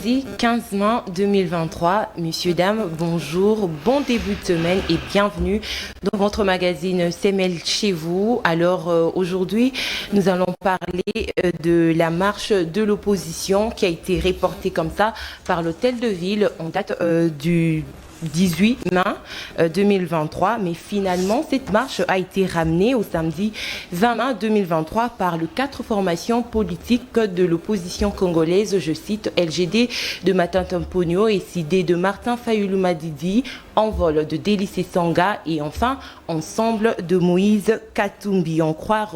Samedi 15 mai 2023. Messieurs, dames, bonjour, bon début de semaine et bienvenue dans votre magazine CML chez vous. Alors aujourd'hui, nous allons parler de la marche de l'opposition qui a été reportée comme ça par l'hôtel de ville en date du 18 mai 2023, mais finalement cette marche a été ramenée au samedi 20 mai 2023 par les 4 formations politiques de l'opposition congolaise, je cite LGD de Matata Mponyo et CD de Martin Fayulu Madidi, Envol de Délice Sanga et enfin Ensemble de Moïse Katumbi. En croire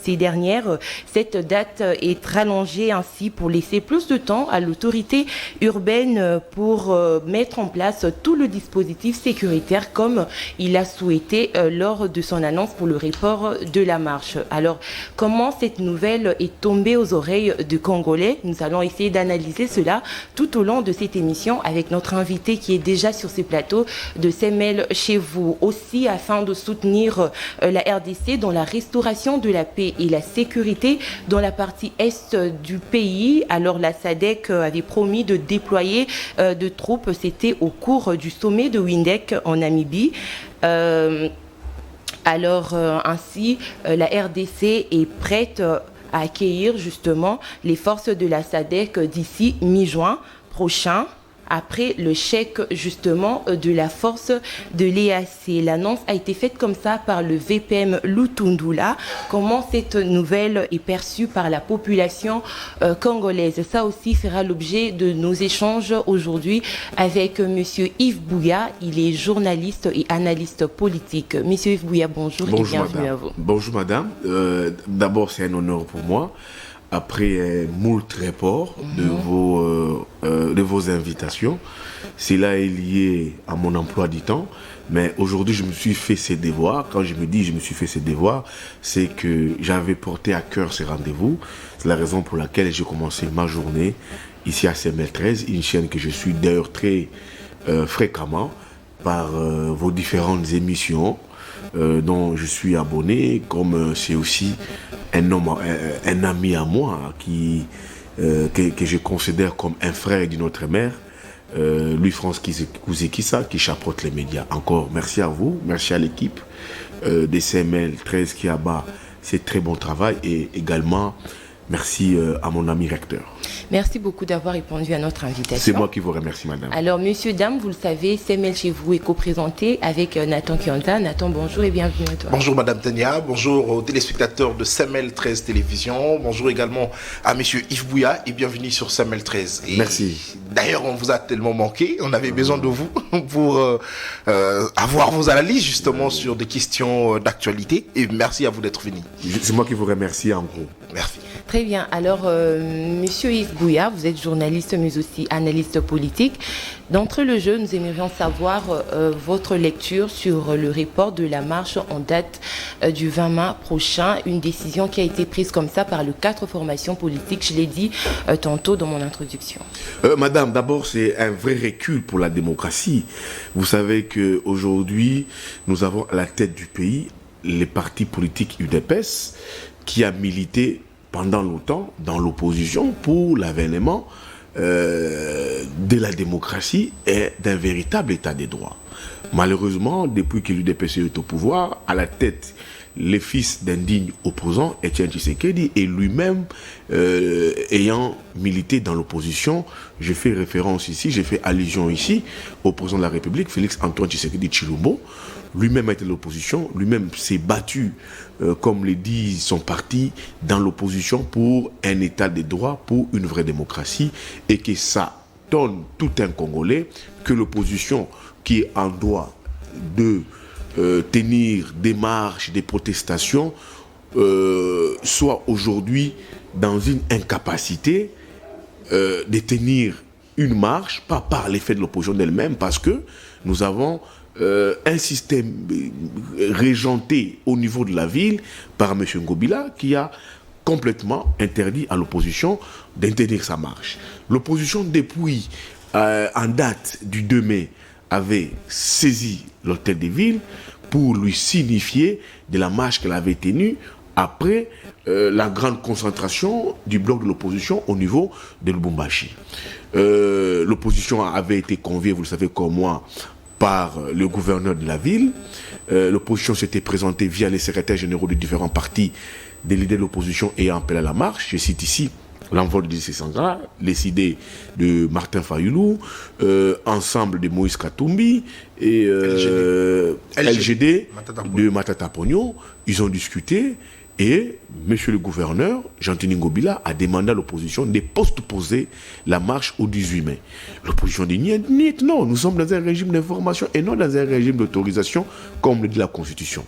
ces dernières, cette date est rallongée ainsi pour laisser plus de temps à l'autorité urbaine pour mettre en place tout le dispositif sécuritaire comme il a souhaité lors de son annonce pour le report de la marche. Alors, comment cette nouvelle est tombée aux oreilles des Congolais? Nous allons essayer d'analyser cela tout au long de cette émission avec notre invité qui est déjà sur ce plateau de CML chez vous. Aussi, afin de soutenir la RDC dans la restauration de la paix et la sécurité dans la partie est du pays. Alors la SADC avait promis de déployer de troupes, c'était au cours du sommet de Windhoek en Namibie. Ainsi, la RDC est prête à accueillir justement les forces de la SADC d'ici mi-juin prochain, après le chèque justement de la force de l'EAC. L'annonce a été faite comme ça par le VPM Lutundula. Comment cette nouvelle est perçue par la population congolaise? Ça aussi fera l'objet de nos échanges aujourd'hui avec Monsieur Yves Bouya. Il est journaliste et analyste politique. Monsieur Yves Bouya, bonjour et bienvenue madame. À vous. Bonjour madame. D'abord, c'est un honneur pour moi. Après moult reports de vos invitations, cela est lié à mon emploi du temps. Mais aujourd'hui, je me suis fait ces devoirs. Quand je me dis je me suis fait ces devoirs, c'est que j'avais porté à cœur ces rendez-vous. C'est la raison pour laquelle j'ai commencé ma journée ici à CML 13, une chaîne que je suis d'ailleurs très fréquemment par vos différentes émissions dont je suis abonné, comme c'est aussi un ami à moi que je considère comme un frère d'une autre mère, Louis-France Kouzekissa, qui chapeaute les médias. Encore merci à vous, merci à l'équipe des CML 13 qui abat ces très bons travail et également merci à mon ami recteur. Merci beaucoup d'avoir répondu à notre invitation. C'est moi qui vous remercie, madame. Alors, messieurs, dames, vous le savez, CML chez vous est co-présenté avec Nathan Kionta. Nathan, bonjour et bienvenue à toi. Bonjour, madame Tania. Bonjour aux téléspectateurs de CML 13 Télévision. Bonjour également à monsieur Yves Bouya et bienvenue sur CML 13. Et merci. D'ailleurs, on vous a tellement manqué. On avait besoin de vous pour avoir vos analyses justement sur des questions d'actualité. Et merci à vous d'être venu. C'est moi qui vous remercie en gros. Merci. Très bien. Alors, monsieur Yves Bouya, vous êtes journaliste mais aussi analyste politique. D'entrée le jeu, nous aimerions savoir votre lecture sur le report de la marche en date du 20 mai prochain. Une décision qui a été prise comme ça par les 4 formations politiques. Je l'ai dit tantôt dans mon introduction. Madame, d'abord, c'est un vrai recul pour la démocratie. Vous savez qu'aujourd'hui, nous avons à la tête du pays les partis politiques UDPS qui a milité pendant longtemps dans l'opposition pour l'avènement de la démocratie et d'un véritable état des droits. Malheureusement, depuis que l'UDPS est au pouvoir, à la tête, les fils d'un digne opposant, Etienne Tshisekedi, et lui-même ayant milité dans l'opposition, je fais référence ici, j'ai fait allusion ici au président de la République, Félix Antoine Tshisekedi Tshilombo. Lui-même a été l'opposition, lui-même s'est battu, comme le dit son parti, dans l'opposition pour un état des droits, pour une vraie démocratie, et que ça donne tout un Congolais que l'opposition qui est en droit de tenir des marches, des protestations, soit aujourd'hui dans une incapacité de tenir une marche, pas par l'effet de l'opposition d'elle-même, parce que nous avons un système régenté au niveau de la ville par M. Ngobila qui a complètement interdit à l'opposition d'interdire sa marche. L'opposition, depuis en date du 2 mai, avait saisi l'hôtel des villes pour lui signifier de la marche qu'elle avait tenue après la grande concentration du bloc de l'opposition au niveau de Lubumbashi. l'opposition avait été conviée, vous le savez comme moi, par le gouverneur de la ville. L'opposition s'était présentée via les secrétaires généraux de différents partis, des leaders de l'opposition ayant appelé à la marche. Je cite ici l'envol de Sangha, les idées de Martin Fayoulou, ensemble de Moïse Katumbi et LGD de Matata Pogno. Ils ont discuté et monsieur le gouverneur, Jean-Tini Ngobila, a demandé à l'opposition de postposer la marche au 18 mai. L'opposition dit non, nous sommes dans un régime d'information et non dans un régime d'autorisation, comme le dit la Constitution.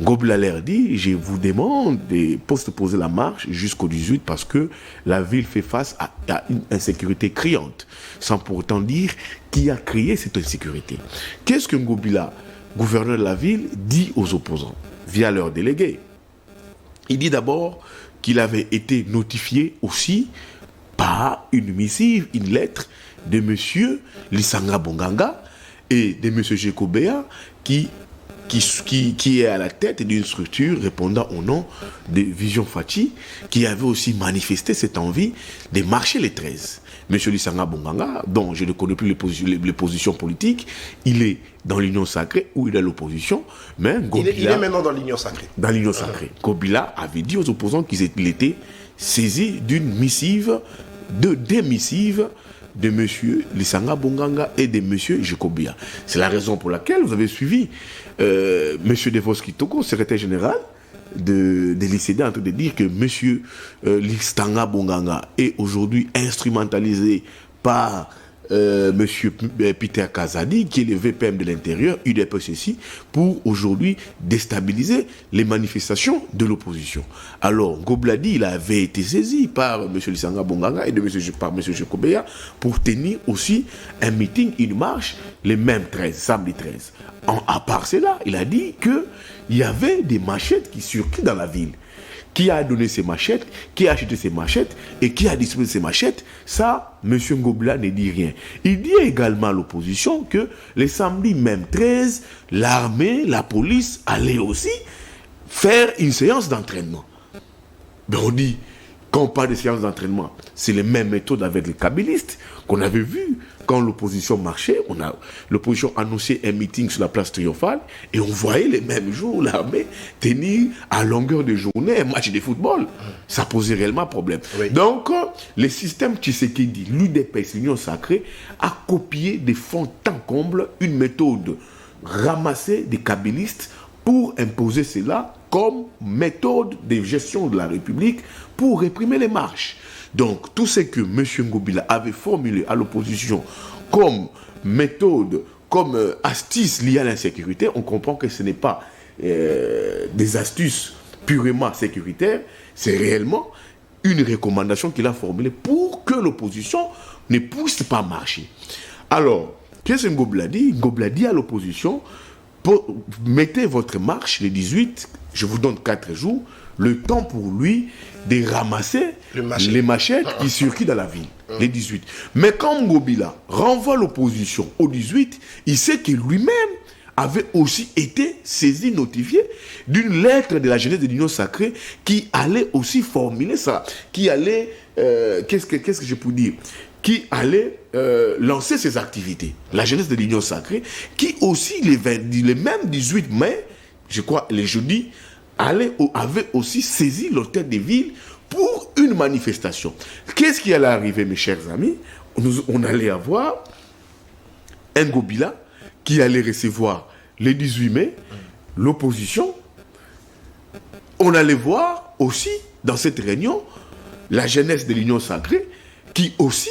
Ngobila leur dit, je vous demande de postposer la marche jusqu'au 18 parce que la ville fait face à une insécurité criante, sans pour autant dire qui a créé cette insécurité. Qu'est-ce que Ngobila, gouverneur de la ville, dit aux opposants via leurs délégués? Il dit d'abord qu'il avait été notifié aussi par une missive, une lettre de M. Lisanga Bonganga et de M. Jekobea qui est à la tête d'une structure répondant au nom de Vision Fachi, qui avait aussi manifesté cette envie de marcher les 13. M. Lisanga Bonganga, dont je ne connais plus les positions politiques, il est dans l'Union Sacrée ou il est à l'opposition, mais Ngobila, il est maintenant dans l'Union Sacrée. Dans l'Union Sacrée. Ngobila avait dit aux opposants qu'il était saisi d'une missive, des missives de M. Lisanga Bonganga et de M. Jekobia. C'est la raison pour laquelle vous avez suivi M. Devos Kitoko, secrétaire général de l'ICD, en train de dire que M. Lisanga Bonganga est aujourd'hui instrumentalisé par M. Peter Kazadi, qui est le VPM de l'intérieur, UDPCC, pour aujourd'hui déstabiliser les manifestations de l'opposition. Alors, Ngobladi, il avait été saisi par M. Lisanga Bonganga et par M. Jekobea pour tenir aussi un meeting, une marche, les mêmes 13, samedi 13. À part cela, il a dit qu'il y avait des machettes qui circulent dans la ville. Qui a donné ces machettes, qui a acheté ces machettes et qui a distribué ces machettes, ça, M. Ngobila ne dit rien. Il dit également à l'opposition que les samedis même 13, l'armée, la police allaient aussi faire une séance d'entraînement. Ben on dit, quand on parle de séance d'entraînement, c'est les mêmes méthodes avec les kabylistes qu'on avait vu quand l'opposition marchait. L'opposition annonçait un meeting sur la place triomphale et on voyait les mêmes jours l'armée tenir à longueur de journée un match de football. Ça posait réellement problème. Oui. Donc, le système Tshisekedi, l'UDPS, l'Union Sacrée, a copié de fond en comble une méthode ramassée des kabylistes pour imposer cela comme méthode de gestion de la République pour réprimer les marches. Donc, tout ce que M. Ngobila avait formulé à l'opposition comme méthode, comme astuce liée à l'insécurité, on comprend que ce n'est pas des astuces purement sécuritaires, c'est réellement une recommandation qu'il a formulée pour que l'opposition ne puisse pas marcher. Alors, qu'est-ce que Ngobila dit? Ngobila dit à l'opposition, mettez votre marche le 18, je vous donne 4 jours, le temps pour lui de ramasser les machettes qui circulent dans la ville, les 18. Mais quand Ngobila renvoie l'opposition au 18, il sait que lui-même avait aussi été saisi, notifié d'une lettre de la jeunesse de l'Union Sacrée qui allait aussi formuler ça, qui allait, qu'est-ce que je peux dire, qui allait lancer ses activités. La jeunesse de l'Union Sacrée, qui aussi, les mêmes 18 mai, je crois, les jeudis, avait aussi saisi l'hôtel de ville pour une manifestation. Qu'est-ce qui allait arriver, mes chers amis? On allait avoir un Ngobila qui allait recevoir le 18 mai l'opposition. On allait voir aussi, dans cette réunion, la jeunesse de l'Union Sacrée qui aussi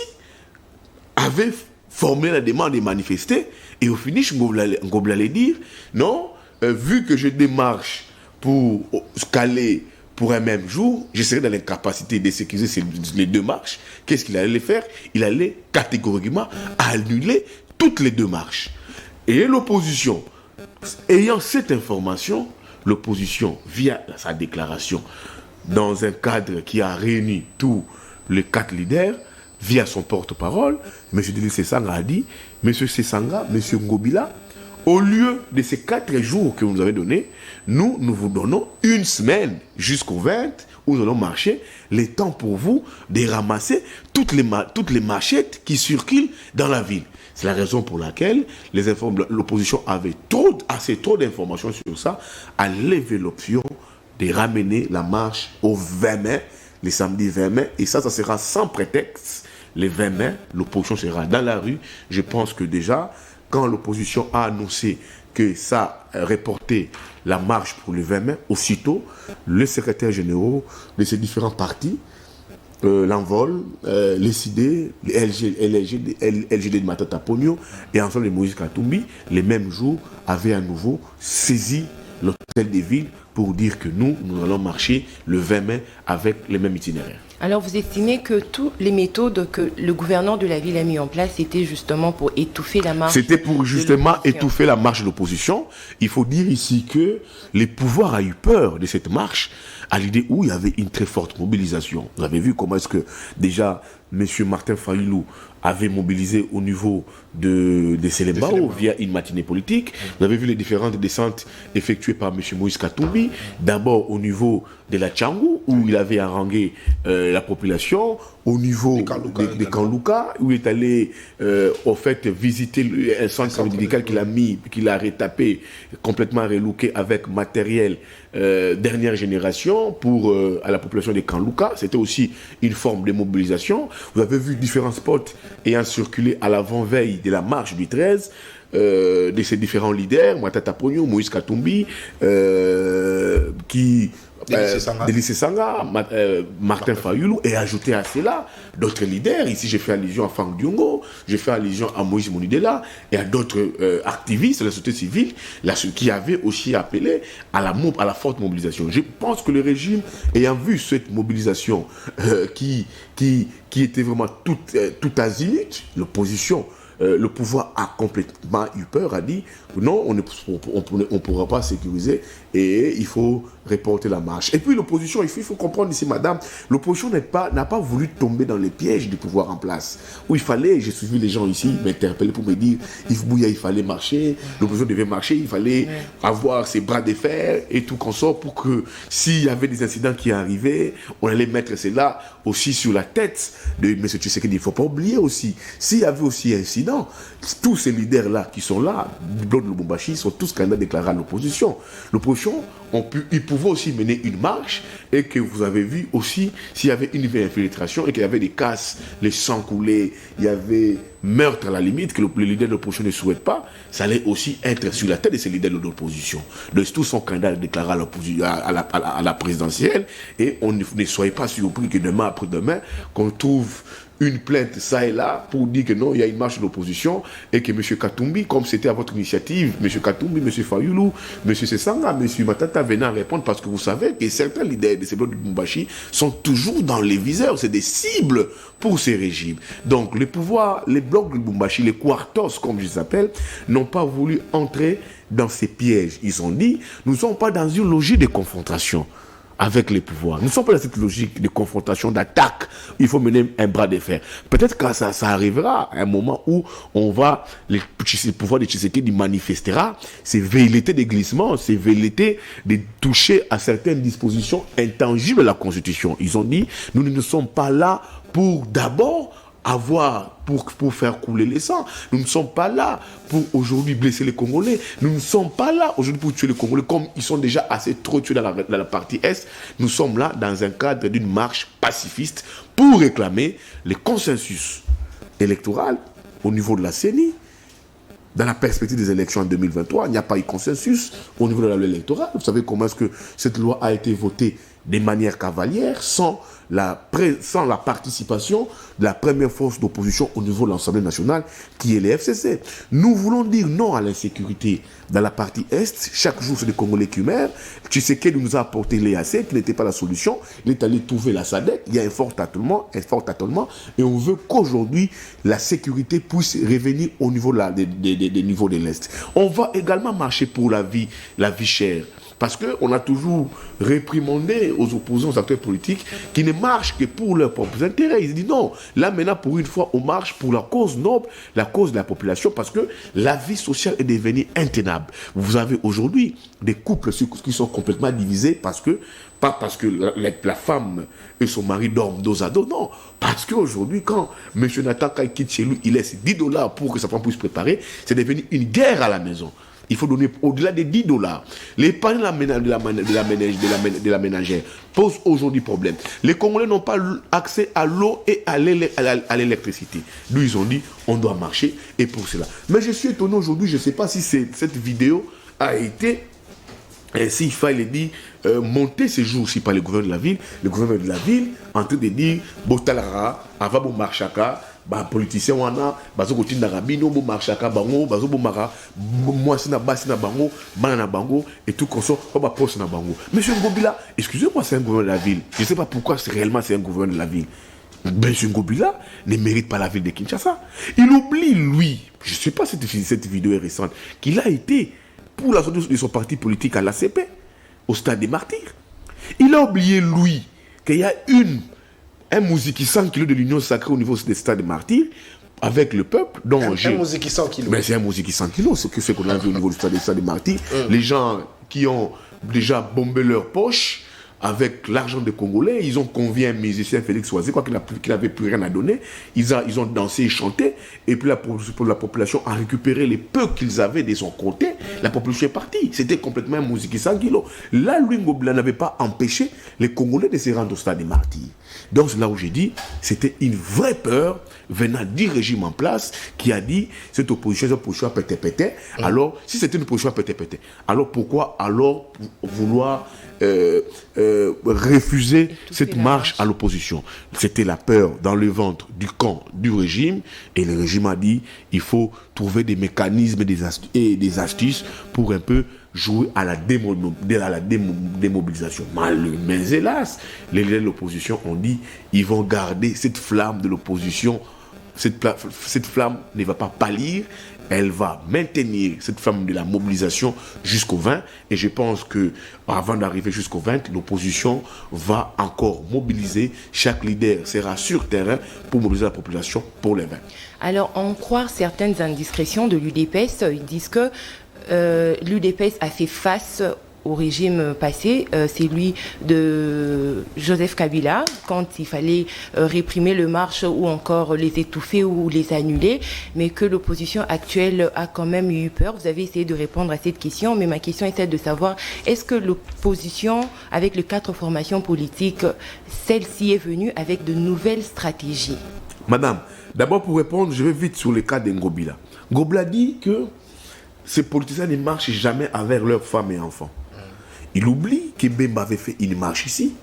avait formé la demande de manifester. Et au finish, Ngobila allait dire, non, vu que je démarche pour caler pour un même jour, je serais dans l'incapacité de sécuriser les 2 marches. Qu'est-ce qu'il allait faire? Il allait catégoriquement annuler toutes les 2 marches. Et l'opposition, ayant cette information, l'opposition, via sa déclaration, dans un cadre qui a réuni tous les 4 leaders, via son porte-parole, M. Denis Sesanga a dit, M. Sesanga, M. Ngobila, au lieu de ces 4 jours que vous nous avez donnés, nous vous donnons 1 semaine jusqu'au 20 où nous allons marcher, le temps pour vous de ramasser toutes les machettes qui circulent dans la ville. C'est la raison pour laquelle l'opposition avait assez trop d'informations sur ça, a levé l'option de ramener la marche au 20 mai, les samedis 20 mai, et ça sera sans prétexte. Les 20 mai, l'opposition sera dans la rue. Je pense que déjà, quand l'opposition a annoncé que ça reportait la marche pour le 20 mai, aussitôt, le secrétaire général de ces différents partis, l'Envol, les CID, LGD de Matata Pogno et ensemble les Moïse Katumbi, les mêmes jours, avaient à nouveau saisi l'hôtel des villes pour dire que nous allons marcher le 20 mai avec les mêmes itinéraires. Alors vous estimez que toutes les méthodes que le gouverneur de la ville a mis en place, c'était justement pour étouffer la marche? C'était pour justement étouffer la marche de l'opposition. Il faut dire ici que les pouvoirs ont eu peur de cette marche à l'idée où il y avait une très forte mobilisation. Vous avez vu comment est-ce que déjà M. Martin Fayulu avait mobilisé au niveau de Selembao via une matinée politique. Vous avez vu les différentes descentes effectuées par M. Moïse Katumbi, d'abord au niveau de la Tchangou, où il avait harangué la population, au niveau des Kanlouka, où il est allé au fait visiter un centre médical qu'il a retapé, complètement relooké avec matériel dernière génération pour à la population des Kanlouka. C'était aussi une forme de mobilisation. Vous avez vu différents spots ayant circulé à l'avant-veille de la marche du 13 de ces différents leaders, Matata Pogno, Moïse Katumbi, Délice Sanga, Martin Fayulu, et ajouté à cela d'autres leaders. Ici, j'ai fait allusion à Franck Diongo, j'ai fait allusion à Moïse Monidela et à d'autres activistes de la société civile qui avaient aussi appelé à la forte mobilisation. Je pense que le régime, ayant vu cette mobilisation qui était vraiment tout azimut, l'opposition, le pouvoir a complètement eu peur, a dit non, on ne pourra pas sécuriser et il faut reporter la marche. Et puis l'opposition, il faut comprendre ici, madame, l'opposition n'a pas voulu tomber dans les pièges du pouvoir en place. Où il fallait, j'ai suivi les gens ici m'interpeller pour me dire, Yves Bouya, il fallait marcher, l'opposition devait marcher, il fallait avoir ses bras de fer et tout consort pour que s'il y avait des incidents qui arrivaient, on allait mettre cela aussi sur la tête de M. Tshisekedi. Il ne faut pas oublier aussi, s'il y avait aussi un incident, tous ces leaders-là qui sont là, du bloc de Lubumbashi, sont tous candidats déclarés à l'opposition. L'opposition, ils pouvaient aussi mener une marche et que vous avez vu aussi s'il y avait une infiltration et qu'il y avait des casses, les sangs coulés, il y avait meurtre à la limite que le leader de l'opposition ne souhaite pas, ça allait aussi être sur la tête de ces leaders de l'opposition. Donc tous sont candidats déclarés à la présidentielle et ne soyez pas surpris que demain après-demain qu'on trouve une plainte ça et là pour dire que non, il y a une marche de l'opposition et que M. Katumbi, comme c'était à votre initiative, M. Katumbi, M. Fayulu, M. Sesanga, M. Matata venaient à répondre parce que vous savez que certains leaders de ces blocs de Lubumbashi sont toujours dans les viseurs, c'est des cibles pour ces régimes. Donc les pouvoirs, les blocs de Lubumbashi, les quartos comme je les appelle, n'ont pas voulu entrer dans ces pièges. Ils ont dit, nous ne sommes pas dans une logique de confrontation avec les pouvoirs. Nous ne sommes pas dans cette logique de confrontation, d'attaque. Il faut mener un bras de fer. Peut-être que ça arrivera à un moment où les pouvoirs de Tshisekedi manifestera ces velléités de glissement, ces velléités de toucher à certaines dispositions intangibles de la Constitution. Ils ont dit, nous ne sommes pas là pour d'abord pour faire couler les sangs. Nous ne sommes pas là pour aujourd'hui blesser les Congolais. Nous ne sommes pas là aujourd'hui pour tuer les Congolais comme ils sont déjà assez trop tués dans la partie Est. Nous sommes là dans un cadre d'une marche pacifiste pour réclamer le consensus électoral au niveau de la CENI. Dans la perspective des élections en 2023, il n'y a pas eu consensus au niveau de la loi électorale. Vous savez comment est-ce que cette loi a été votée de manière cavalière, sans la participation de la première force d'opposition au niveau de l'Assemblée nationale, qui est les FCC. Nous voulons dire non à l'insécurité dans la partie Est. Chaque jour, c'est des Congolais qui meurent. Tshisekedi nous a apporté l'EAC, qui n'était pas la solution. Il est allé trouver la SADC. Il y a un fort tâtonnement, et on veut qu'aujourd'hui, la sécurité puisse revenir au niveau des niveaux de l'Est. On va également marcher pour la vie chère. Parce qu'on a toujours réprimandé aux opposants, aux acteurs politiques, qui ne marchent que pour leurs propres intérêts. Ils disent non, là maintenant, pour une fois, on marche pour la cause noble, la cause de la population, parce que la vie sociale est devenue intenable. Vous avez aujourd'hui des couples qui sont complètement divisés pas parce que la femme et son mari dorment dos à dos, non. Parce qu'aujourd'hui, quand M. Nathan quitte chez lui, il laisse $10 pour que sa femme puisse préparer, c'est devenu une guerre à la maison. Il faut donner au-delà des $10. Les panneaux de la ménagère posent aujourd'hui problème. Les Congolais n'ont pas accès à l'eau et à l'électricité. D'où ils ont dit, on doit marcher, et pour cela. Mais je suis étonné aujourd'hui, je ne sais pas si cette vidéo a été, s'il fallait dire, monter ces jours-ci par le gouverneur de la ville. Le gouverneur de la ville en train de dire, Botalara, Avabo Marchaka, politicien wana bazo kotinda rabino bo marchaka bango bazo bo mara mwasi na basi na bango bana na bango et tout comme ça ba poste na bango. Monsieur Ngobila, excusez-moi, c'est un gouverneur de la ville, je ne sais pas pourquoi c'est un gouverneur de la ville. Monsieur Ngobila ne mérite pas la ville de Kinshasa. Il oublie, lui, je ne sais pas si cette vidéo est récente, qu'il a été pour la sortie de son parti politique à l'ACP au stade des Martyrs. Il a oublié, lui, qu'il y a un Mouziki 100 kilos de l'Union sacrée au niveau des stades des Martyrs, avec le peuple. Donc un Mouziki 100 kilos. Mais c'est un Mouziki 100 kilos, ce qu'on a vu au niveau du stade des Martyrs. Les gens qui ont déjà bombé leurs poches avec l'argent des Congolais, ils ont convié un musicien, Félix Oisé, quoi qu'il n'avait plus rien à donner. Ils ont dansé et chanté, et puis la population a récupéré les peu qu'ils avaient de son côté. La population est partie. C'était complètement un Mouziki 100 kilos. Là, Louis Ngobila n'avait pas empêché les Congolais de se rendre au stade des Martyrs. Donc c'est là où j'ai dit, c'était une vraie peur venant du régime en place qui a dit, cette opposition à pété-pété. Alors, si c'était une opposition à pété-pété, alors pourquoi alors vouloir refuser cette marche à l'opposition? C'était la peur dans le ventre du camp du régime, et le régime a dit, il faut trouver des mécanismes et des astuces pour un peu jouer à la démobilisation. Mais hélas, les leaders de l'opposition ont dit, ils vont garder cette flamme de l'opposition. Cette flamme ne va pas pâlir, elle va maintenir cette flamme de la mobilisation jusqu'au 20. Et je pense que avant d'arriver jusqu'au 20, l'opposition va encore mobiliser. Chaque leader sera sur terrain pour mobiliser la population pour les 20. Alors, en croire certaines indiscrétions de l'UDPS, ils disent que l'UDPS a fait face au régime passé, celui de Joseph Kabila, quand il fallait réprimer le marche ou encore les étouffer ou les annuler, mais que l'opposition actuelle a quand même eu peur. Vous avez essayé de répondre à cette question, mais ma question est celle de savoir, est-ce que l'opposition, avec les 4 formations politiques, celle-ci est venue avec de nouvelles stratégies? Madame, d'abord pour répondre, je vais vite sur le cas de Ngobila. Ngobila dit que ces politiciens ne marchent jamais avec leurs femmes et enfants. Il oublie que Bemba avait fait une marche ici,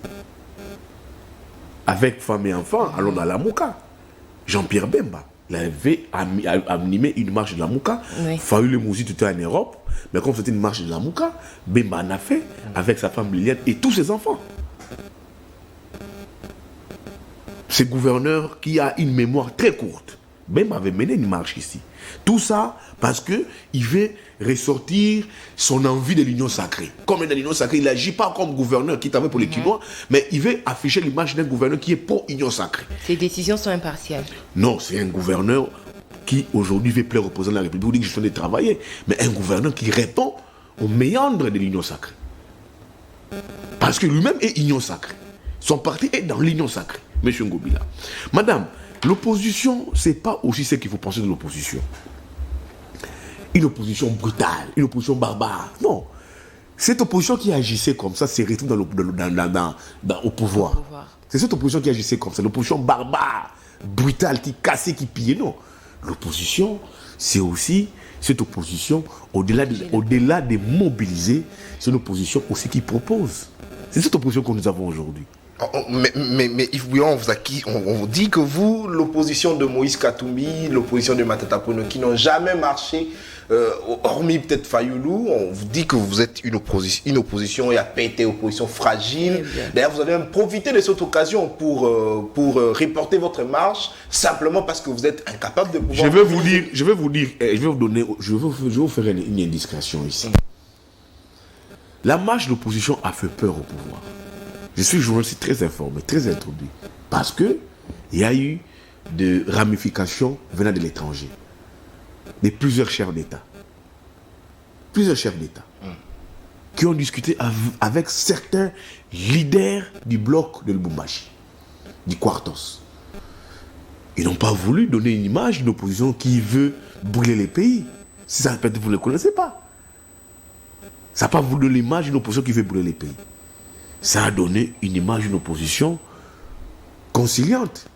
avec femmes et enfants, allons dans la Mouka. Jean-Pierre Bemba, il avait animé une marche de la Mouka. Oui. Fayoul Le Mouzi était en Europe, mais comme c'était une marche de la Mouka, Bemba en a fait avec sa femme Liliane et tous ses enfants. Ce gouverneur qui a une mémoire très courte, Bemba avait mené une marche ici. Tout ça parce qu'il veut ressortir son envie de l'union sacrée. Comme dans l'union sacrée, il n'agit pas comme gouverneur qui travaille pour les Quinois, mais il veut afficher l'image d'un gouverneur qui est pour l'union sacrée. Ses décisions sont impartiales. Non, c'est un gouverneur qui aujourd'hui veut plaire au président de la République, dit que je suis en train de travailler, mais un gouverneur qui répond aux méandres de l'union sacrée. Parce que lui-même est union sacrée. Son parti est dans l'union sacrée, M. Ngobila. Madame, l'opposition, ce n'est pas aussi ce qu'il faut penser de l'opposition. Une opposition brutale, une opposition barbare. Non. Cette opposition qui agissait comme ça, c'est retrouvé au pouvoir. C'est cette opposition qui agissait comme ça, l'opposition barbare, brutale, qui cassait, qui pillait. Non. L'opposition, c'est aussi cette opposition, au-delà de mobiliser, c'est une opposition aussi qui propose. C'est cette opposition que nous avons aujourd'hui. Mais Yves Bouillon, on vous dit que vous, l'opposition de Moïse Katumbi, l'opposition de Matata Ponyo, qui n'ont jamais marché, hormis peut-être Fayoulou, on vous dit que vous êtes une opposition et a pété, opposition fragile. D'ailleurs, vous allez même profiter de cette occasion pour reporter votre marche, simplement parce que vous êtes incapable de pouvoir... Je vais vous faire une indiscrétion ici. La marche de l'opposition a fait peur au pouvoir. Je suis journaliste très informé, très introduit. Parce que il y a eu des ramifications venant de l'étranger. De plusieurs chefs d'État. Plusieurs chefs d'État. Qui ont discuté avec certains leaders du bloc de Lubumbashi. Du Quartos. Ils n'ont pas voulu donner une image d'une opposition qui veut brûler les pays. Si ça peut-être vous ne le connaissez pas. Ça n'a pas voulu donner l'image d'une opposition qui veut brûler les pays. Ça a donné une image d'une opposition conciliante.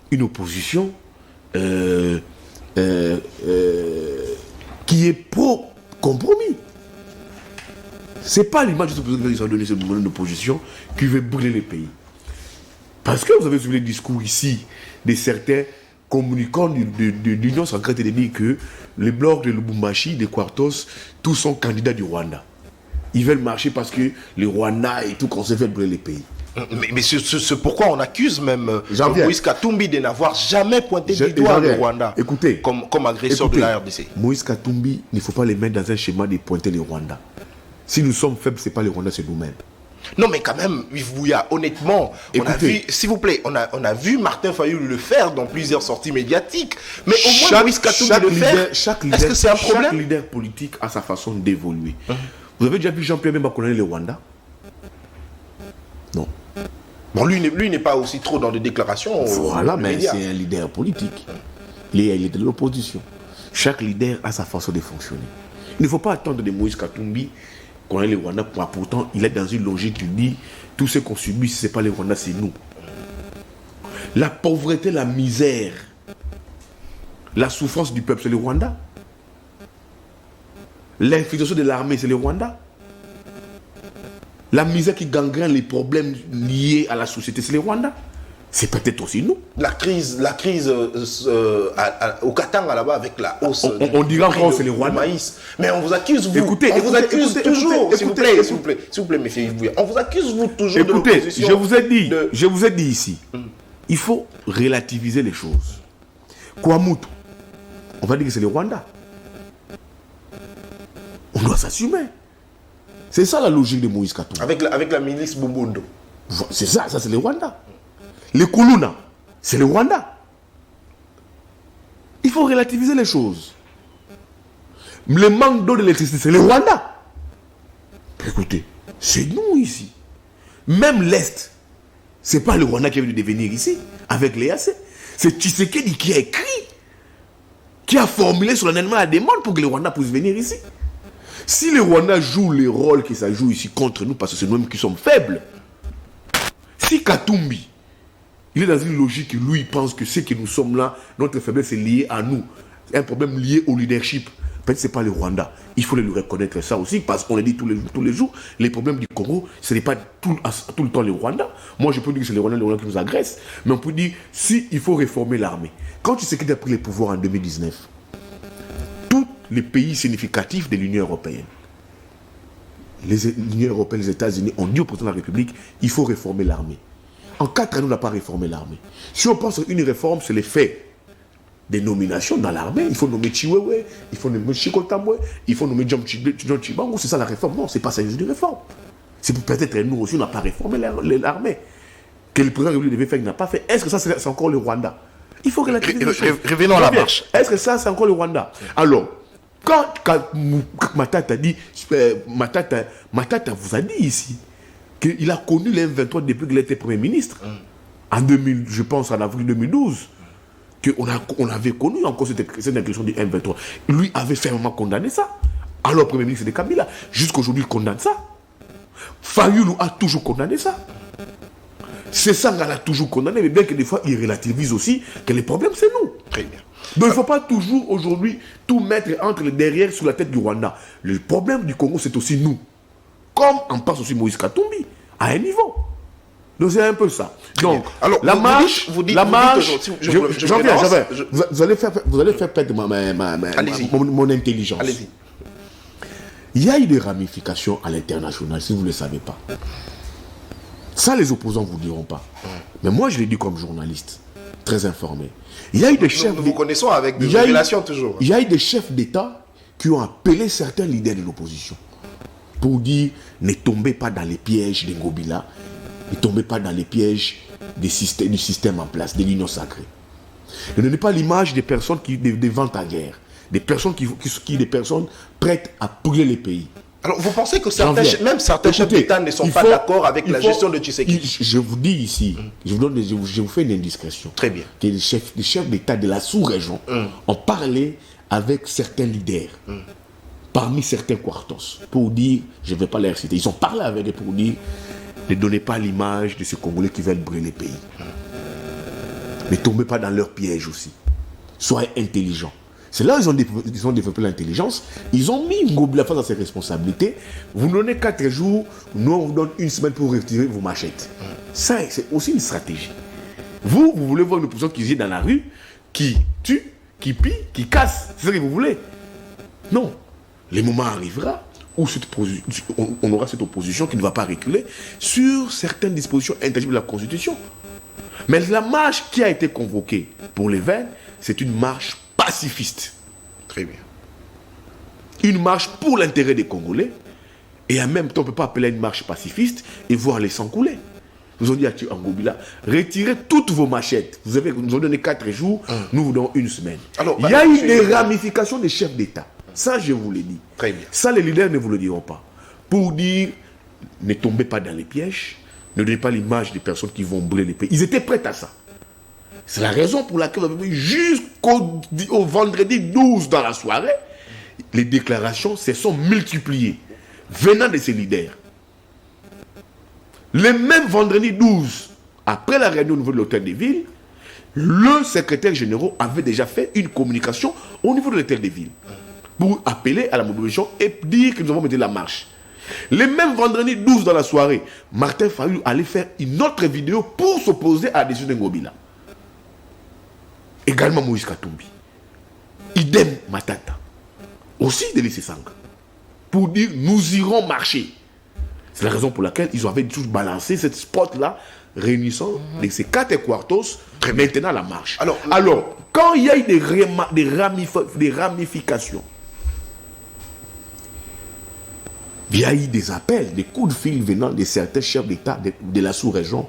Une opposition qui est pro-compromis. Ce n'est pas l'image d'une opposition qui a donné cette opposition qui veut brûler les pays. Parce que vous avez suivi les discours ici de certains communicants de l'Union sacrée de dire que les blocs de Lubumbashi, de Quartos, tous sont candidats du Rwanda. Ils veulent marcher parce que le Rwanda et tout, qu'on se fait brûler les pays. Mais c'est pourquoi on accuse même Moïse Katumbi de n'avoir jamais pointé du doigt le Rwanda comme agresseur de la RDC. Moïse Katumbi, il ne faut pas les mettre dans un schéma de pointer le Rwanda. Si nous sommes faibles, ce n'est pas le Rwanda, c'est nous-mêmes. Non, mais quand même, honnêtement, on a vu, s'il vous plaît, on a vu Martin Fayulu le faire dans plusieurs sorties médiatiques. Mais au moins, Moïse Katumbi le faire, est-ce que c'est un problème? Chaque leader politique a sa façon d'évoluer. Vous avez déjà vu Jean-Pierre Bemba connaître le Rwanda? Non. Bon, lui n'est pas aussi trop dans des déclarations. Voilà, mais c'est un leader politique. Il est de l'opposition. Chaque leader a sa façon de fonctionner. Il ne faut pas attendre de Moïse Katumbi qu'on ait le Rwanda. Pourtant, il est dans une logique qui dit tout ce qu'on subit, ce n'est pas le Rwanda, c'est nous. La pauvreté, la misère, la souffrance du peuple, c'est le Rwanda. L'infiltration de l'armée, c'est le Rwanda. La misère qui gangrène les problèmes liés à la société, c'est le Rwanda. C'est peut-être aussi nous. La crise au Katanga là-bas avec la hausse. On dira encore c'est le Rwanda. Maïs. Mais on vous accuse, vous. On vous accuse toujours. S'il vous plaît, méfiez-vous. On vous accuse, vous, toujours de l'opposition. Je vous ai dit ici, il faut relativiser les choses. Kwamutu, on va dire que c'est le Rwanda. On doit s'assumer. C'est ça la logique de Moïse Katumbi. Avec la milice Bumbundo. C'est ça c'est le Rwanda. Les Kuluna, c'est le Rwanda. Il faut relativiser les choses. Le manque d'eau de l'électricité, c'est le Rwanda. Écoutez, c'est nous ici. Même l'Est, c'est pas le Rwanda qui est venu devenir ici, avec l'EAC. C'est Tshisekedi qui a écrit, qui a formulé solennellement la demande pour que le Rwanda puisse venir ici. Si le Rwanda joue le rôle que ça joue ici contre nous, parce que c'est nous-mêmes qui sommes faibles, si Katumbi, il est dans une logique que lui, il pense que ce que nous sommes là, notre faiblesse est liée à nous. C'est un problème lié au leadership. Peut-être que ce n'est pas le Rwanda. Il faut le reconnaître ça aussi, parce qu'on le dit tous les jours, les problèmes du Congo, ce n'est pas tout le temps le Rwanda. Moi, je peux dire que c'est le Rwanda qui nous agresse, mais on peut dire, si il faut réformer l'armée. Quand Tshisekedi a pris le pouvoir en 2019, tous les pays significatifs de l'Union européenne, l'Union européenne, les États-Unis ont dit au président de la République, il faut réformer l'armée. En 4 ans, on n'a pas réformé l'armée. Si on pense qu'une réforme, c'est l'effet des nominations dans l'armée, il faut nommer Chiwewe, il faut nommer Chikotambwe, il faut nommer John Chibango, c'est ça la réforme. Non, c'est pas ça une réforme. C'est peut-être nous aussi, on n'a pas réformé l'armée. Que le président devait faire, il n'a pas fait. Est-ce que ça, c'est encore le Rwanda? Il faut relativiser les choses. Revenons à la marche. Est-ce que ça, c'est encore le Rwanda? Alors, quand Matata dit, Matata vous a dit ici, qu'il a connu les M23 depuis qu'il était Premier ministre. En 2000, je pense en avril 2012, qu'on avait connu encore cette agression du M23. Lui avait fermement condamné ça. Alors Premier ministre de Kabila, jusqu'aujourd'hui, il condamne ça. Fayulu a toujours condamné ça. Sessanga l'a toujours condamné, mais bien que des fois, il relativise aussi que les problèmes, c'est nous. Très bien. Donc il ne faut pas toujours aujourd'hui tout mettre entre les derrière sous la tête du Rwanda. Le problème du Congo, c'est aussi nous. Comme on passe aussi Moïse Katumbi, à un niveau. Donc c'est un peu ça. Donc, alors, la marche, vous allez faire perdre mon intelligence. Allez-y. Il y a eu des ramifications à l'international, si vous ne le savez pas. Ça, les opposants ne vous diront pas. Mais moi, je l'ai dit comme journaliste, très informé. Il y a eu des chefs. Nous vous connaissons avec des révélations toujours. Il y a eu des chefs d'État qui ont appelé certains leaders de l'opposition pour dire ne tombez pas dans les pièges de Ngobila, ne tombez pas dans les pièges du système en place, de l'union sacrée. Ne donnez pas l'image des personnes des ventes à guerre, des personnes des personnes prêtes à brûler les pays. Alors, vous pensez que même certains chefs d'État ne sont pas d'accord avec la gestion de Tshisekedi? Je vous dis ici, je vous fais une indiscrétion. Très bien. Que les chefs d'État de la sous-région ont parlé avec certains leaders, parmi certains quartos, pour dire, je ne vais pas les citer, ils ont parlé avec eux pour dire, ne donnez pas l'image de ces Congolais qui veulent brûler les pays. Ne tombez pas dans leur piège aussi. Soyez intelligents. C'est là qu'ils ont développé l'intelligence. Ils ont mis Ngobila face à ses responsabilités. Vous nous donnez 4 jours, nous on vous donne 1 semaine pour retirer vos machettes. Ça, c'est aussi une stratégie. Vous voulez voir une opposition qui vient dans la rue, qui tue, qui pille, qui casse. C'est ce que vous voulez. Non. Le moment arrivera où on aura cette opposition qui ne va pas reculer sur certaines dispositions intangibles de la Constitution. Mais la marche qui a été convoquée pour les 20, c'est une marche pacifiste. Très bien. Une marche pour l'intérêt des Congolais. Et en même temps, on ne peut pas appeler une marche pacifiste et voir les sangs couler. Nous avons dit à Ngobila, retirez toutes vos machettes. Nous avons donné 4 jours, nous vous donnons 1 semaine. Alors, il y a eu des ramifications des chefs d'État. Ça, je vous l'ai dit. Très bien. Ça, les leaders ne vous le diront pas. Pour dire, ne tombez pas dans les pièges, ne donnez pas l'image des personnes qui vont brûler les pays. Ils étaient prêts à ça. C'est la raison pour laquelle vous avez vu jusqu'au vendredi 12 dans la soirée, les déclarations se sont multipliées venant de ces leaders. Le même vendredi 12, après la réunion au niveau de l'hôtel de ville, le secrétaire général avait déjà fait une communication au niveau de l'hôtel de ville pour appeler à la mobilisation et dire que nous avons mené la marche. Le même vendredi 12 dans la soirée, Martin Fayulu allait faire une autre vidéo pour s'opposer à la décision de Ngobila. Également Moïse Katumbi. Idem Matata. Aussi de laisser sang. Pour dire nous irons marcher. C'est la raison pour laquelle ils avaient tous balancé cette spot-là, réunissant ces 4 quartos, maintenant la marche. Alors, quand il y a eu des ramifications, il y a eu des appels, des coups de fil venant de certains chefs d'État de la sous-région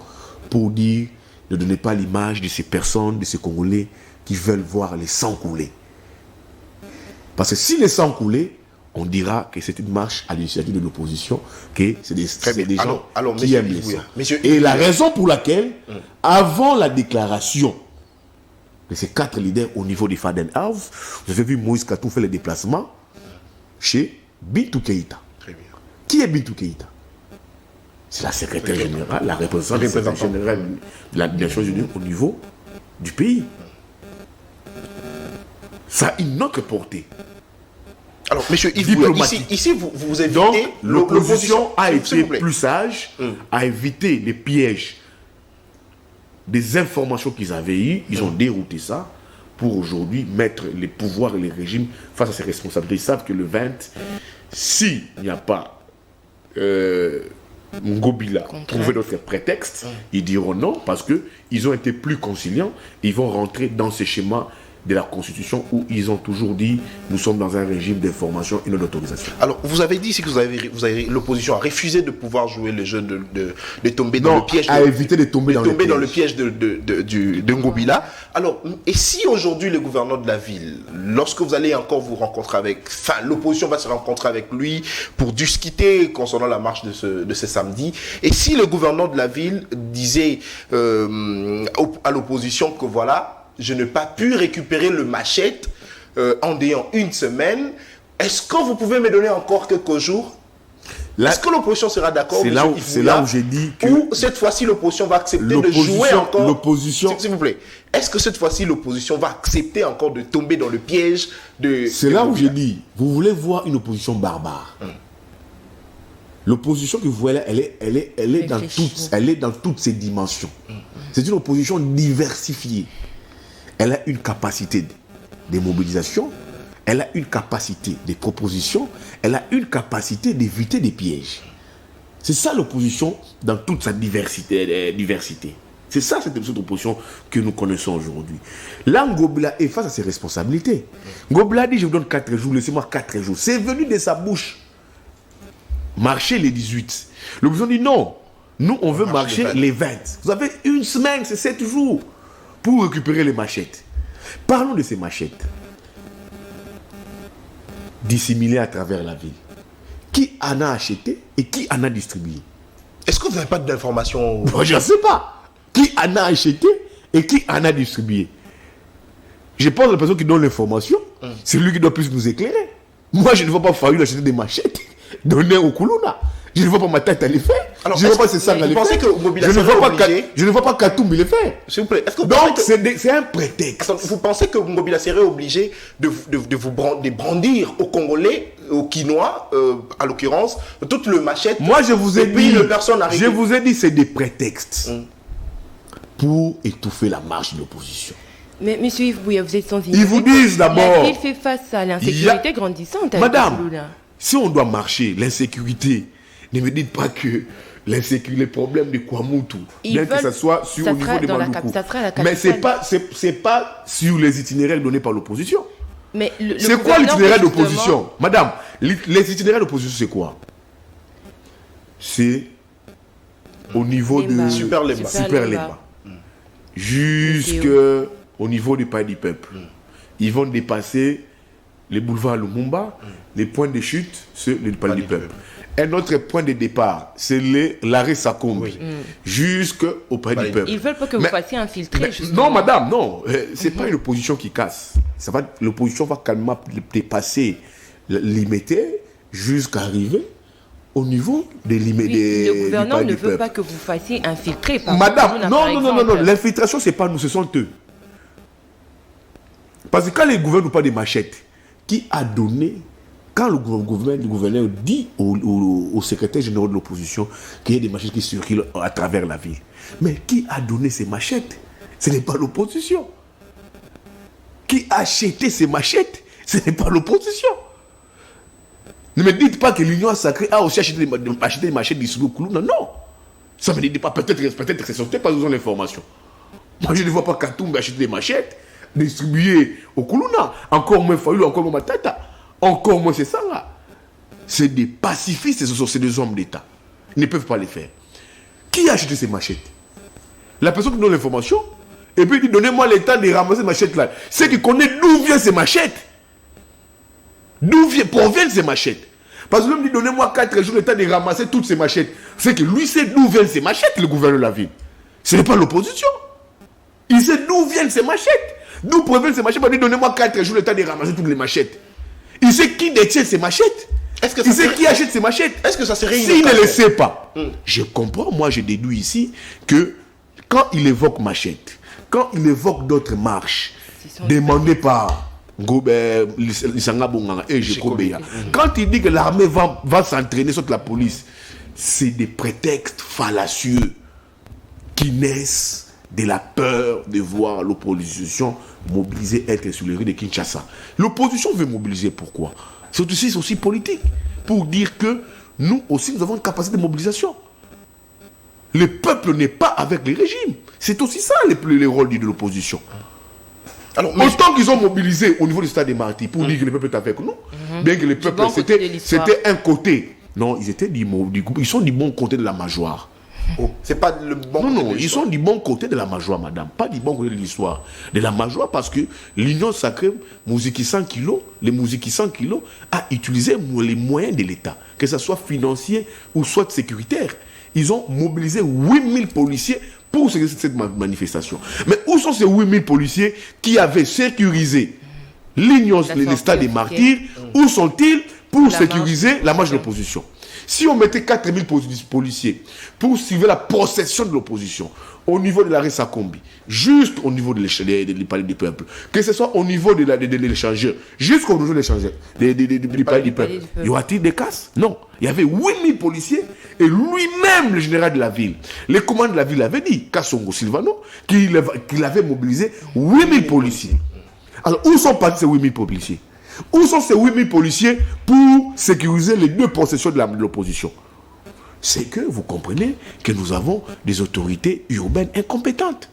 pour dire ne donnez pas l'image de ces personnes, de ces Congolais qui veulent voir les sangs couler. Parce que si les sangs coulaient, on dira que c'est une marche à l'initiative de l'opposition, que c'est des gens qui aiment les sangs. Et la raison pour laquelle, avant la déclaration de ces 4 leaders au niveau des Faden House, vous avez vu Moïse Katou faire le déplacement chez Bintou Keïta. Qui est Bintou Keïta? C'est la secrétaire générale, la représentante générale de la Nations Unies au niveau du pays. Ça a une autre portée. Alors, monsieur Yves, ici vous évitez... Donc, l'opposition a été plus sage, a évité les pièges des informations qu'ils avaient eues. Ils ont dérouté ça pour aujourd'hui mettre les pouvoirs et les régimes face à ces responsabilités. Ils savent que le 20, s'il n'y a pas Ngobila trouver d'autres prétextes, ils diront non parce qu'ils ont été plus conciliants. Ils vont rentrer dans ces schémas de la Constitution où ils ont toujours dit nous sommes dans un régime d'information et non d'autorisation. Alors, vous avez dit ici que l'opposition a refusé de pouvoir jouer le jeu de tomber dans le piège. À éviter de tomber dans le piège de Ngobila. Alors, et si aujourd'hui le gouverneur de la ville, lorsque vous allez encore vous rencontrer avec, l'opposition va se rencontrer avec lui pour discuter concernant la marche de ce samedi, et si le gouverneur de la ville disait à l'opposition que voilà, je n'ai pas pu récupérer le machette en ayant 1 semaine. Est-ce que vous pouvez me donner encore quelques jours? Est-ce que l'opposition sera d'accord? C'est là où j'ai dit que... Ou cette fois-ci, l'opposition va accepter de jouer encore... L'opposition... S'il vous plaît. Est-ce que cette fois-ci, l'opposition va accepter encore de tomber dans le piège de... C'est là où j'ai dit, vous voulez voir une opposition barbare. L'opposition que vous voyez là, elle est dans toutes ses dimensions. C'est une opposition diversifiée. Elle a une capacité de mobilisation, elle a une capacité de proposition, elle a une capacité d'éviter des pièges. C'est ça l'opposition dans toute sa diversité. C'est ça cette opposition que nous connaissons aujourd'hui. Là, Ngobila est face à ses responsabilités. Ngobila dit je vous donne 4 jours, laissez-moi 4 jours. C'est venu de sa bouche. marcher les 18. L'opposition dit non. Nous, on veut marcher les 20. Vous avez une semaine, c'est 7 jours pour récupérer les machettes. Parlons de ces machettes. Disséminées à travers la ville. Qui en a acheté et qui en a distribué? Est-ce que vous n'avez pas d'informations? Je ne sais pas. Qui en a acheté et qui en a distribué? Je pense que la personne qui donne l'information, c'est lui qui doit plus nous éclairer. Moi, je ne vois pas Fayoulou acheter des machettes, donner au Koulouna. Je ne vois pas ma tête à les faire. Je ne vois pas ces sangs à les faire. Je ne vois pas Katoum les faire. S'il vous plaît, est-ce que donc, c'est un prétexte. Vous pensez que Mobila serait obligé de brandir aux Congolais, aux Quinois, à l'occurrence, toute le machette? Moi, je vous ai dit, je vous ai dit, c'est des prétextes pour étouffer la marche de l'opposition. Mais monsieur Yves Bouya, vous êtes sans Ils vous disent d'abord... La ville fait face à l'insécurité grandissante. Madame, si on doit marcher, l'insécurité, ne me dites pas que l'insécurité, les problèmes de Kouamoutou, bien que ça soit au niveau de Bandoukou. Mais c'est pas sur les itinéraires donnés par l'opposition. C'est quoi l'itinéraire d'opposition? Madame, les itinéraires d'opposition, c'est quoi? C'est au niveau de Super Lemba. Jusqu'au niveau du Palais du Peuple. Ils vont dépasser les boulevards Lumumba, les points de chute, c'est le Palais du Peuple. Un autre point de départ, c'est l'arrêt Sakombi, jusqu'au Palais du Peuple. Ils ne veulent pas que vous fassiez infiltrer, justement. Non, madame, non. Ce n'est pas une opposition qui casse. L'opposition va calmement dépasser l'immédiat jusqu'à arriver au niveau des limites le gouvernement ne veut pas que vous fassiez infiltrer. Madame, non. L'infiltration, ce n'est pas nous, ce sont eux. Parce que quand les gouverneurs n'ont pas de machettes, qui a donné, quand le gouverneur dit au secrétaire général de l'opposition qu'il y a des machettes qui circulent à travers la ville, mais qui a donné ces machettes? Ce n'est pas l'opposition. Qui a acheté ces machettes? Ce n'est pas l'opposition. Ne me dites pas que l'Union sacrée a aussi acheté des machettes distribuées au Koulouna. Non. Ça ne me dit pas. Peut-être que c'est sorti parce qu'ils ont l'information. Moi, je ne vois pas Katoum acheter des machettes distribuées au Koulouna. Encore moins Fayoulou, encore moins Matata. Encore moins c'est ça là. C'est des pacifistes, c'est des hommes d'État. Ils ne peuvent pas les faire. Qui a acheté ces machettes? La personne qui donne l'information, et puis il dit donnez-moi le temps de ramasser ces machettes là. C'est qui connaît d'où viennent ces machettes. D'où proviennent ces machettes? Parce que l'homme dit donnez-moi 4 jours le temps de ramasser toutes ces machettes. C'est que lui sait d'où viennent ces machettes, le gouverneur de la ville. Ce n'est pas l'opposition. Il sait d'où viennent ces machettes. D'où proviennent ces machettes. Il dit donnez-moi 4 jours le temps de ramasser toutes les machettes. Il sait qui détient ces machettes. Il sait qui achète ces machettes. Est-ce que ça serait s'il ne le sait pas, je comprends, moi je déduis ici que quand il évoque machette, quand il évoque d'autres marches demandées par Lisanga Bonganga et Jekobeya, quand il dit que l'armée va s'entraîner contre la police, c'est des prétextes fallacieux qui naissent de la peur de voir l'opposition mobilisée, être sur les rues de Kinshasa. L'opposition veut mobiliser, pourquoi? C'est aussi politique, pour dire que nous aussi nous avons une capacité de mobilisation. Le peuple n'est pas avec les régimes. C'est aussi ça le rôle de l'opposition. Autant qu'ils ont mobilisé au niveau du stade des Martyrs pour dire que le peuple est avec nous, bien que le peuple, c'était un côté. Non, ils sont du bon côté de la majorité. Oh, c'est pas le bon côté. Non, ils sont du bon côté de la majorité, madame. Pas du bon côté de l'histoire. De la majorité, parce que l'Union sacrée, Mouziki 100 kilos, les Mouziki 100 kilos, a utilisé les moyens de l'État, que ce soit financier ou soit sécuritaire. Ils ont mobilisé 8000 policiers pour cette manifestation. Mais où sont ces 8000 policiers qui avaient sécurisé le stade des Martyrs? Où sont-ils pour sécuriser la marche de l'opposition? Si on mettait 4000 policiers pour suivre la possession de l'opposition au niveau de l'arrêt Sakombi, juste au niveau de du palais du peuple, que ce soit au niveau de l'échangeur, jusqu'au niveau de l'échangeur, du palais du peuple, y aura-t-il des casses? Non. Il y avait 8000 policiers et lui-même, le général de la ville, les commandants de la ville avaient dit, Kassongo Silvano, qu'il avait mobilisé 8000 policiers. Alors, où sont partis ces 8000 policiers? Où sont ces 8000 policiers pour sécuriser les deux possessions de l'opposition? C'est que vous comprenez que nous avons des autorités urbaines incompétentes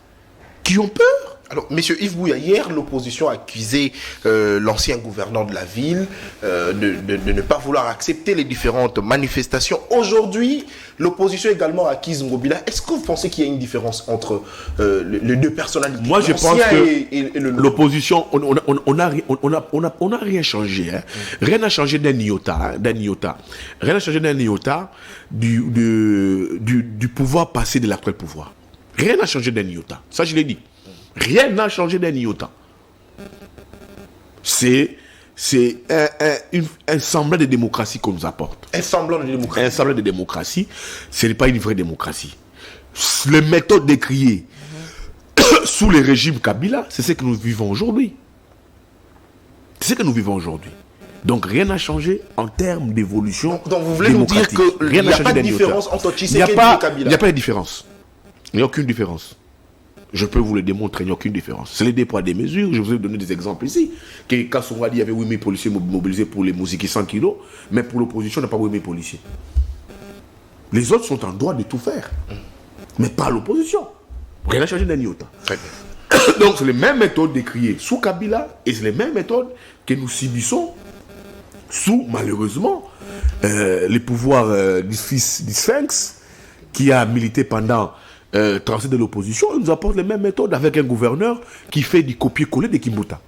qui ont peur Alors, Monsieur Yves Bouya, hier, l'opposition a accusé l'ancien gouverneur de la ville de ne pas vouloir accepter les différentes manifestations. Aujourd'hui, l'opposition également accuse Ngobila. Est-ce que vous pensez qu'il y a une différence entre les deux personnalités? Moi, je pense que l'opposition, on n'a rien changé. Hein. Rien n'a changé d'un iota. Rien n'a changé d'un iota du pouvoir passé de l'actuel pouvoir. Rien n'a changé d'un iota. Ça, je l'ai dit. Rien n'a changé d'un iota. C'est un semblant de démocratie qu'on nous apporte. Un semblant de démocratie. Un semblant de démocratie, ce n'est pas une vraie démocratie. Les méthodes décriées sous le régime Kabila, c'est ce que nous vivons aujourd'hui. C'est ce que nous vivons aujourd'hui. Donc rien n'a changé en termes d'évolution. Donc vous voulez nous dire qu'il n'y a pas de différence entre Tshisekedi et Kabila? Il n'y a pas de différence. Il n'y a aucune différence. Je peux vous le démontrer, il n'y a aucune différence. C'est les deux poids des mesures. Je vous ai donné des exemples ici. Quand Songhadi, il y avait 8000 policiers mobilisés pour les Mousiki 100 kilos, mais pour l'opposition, il n'y a pas 8000 policiers. Les autres sont en droit de tout faire, mais pas l'opposition. Rien n'a changé d'un iota. Donc, c'est les mêmes méthodes décriées sous Kabila et c'est les mêmes méthodes que nous subissons sous, malheureusement, les pouvoirs du fils du Sphinx qui a milité pendant 37 de l'opposition. Il nous apporte les mêmes méthodes avec un gouverneur qui fait du copier-coller de Kimbuta.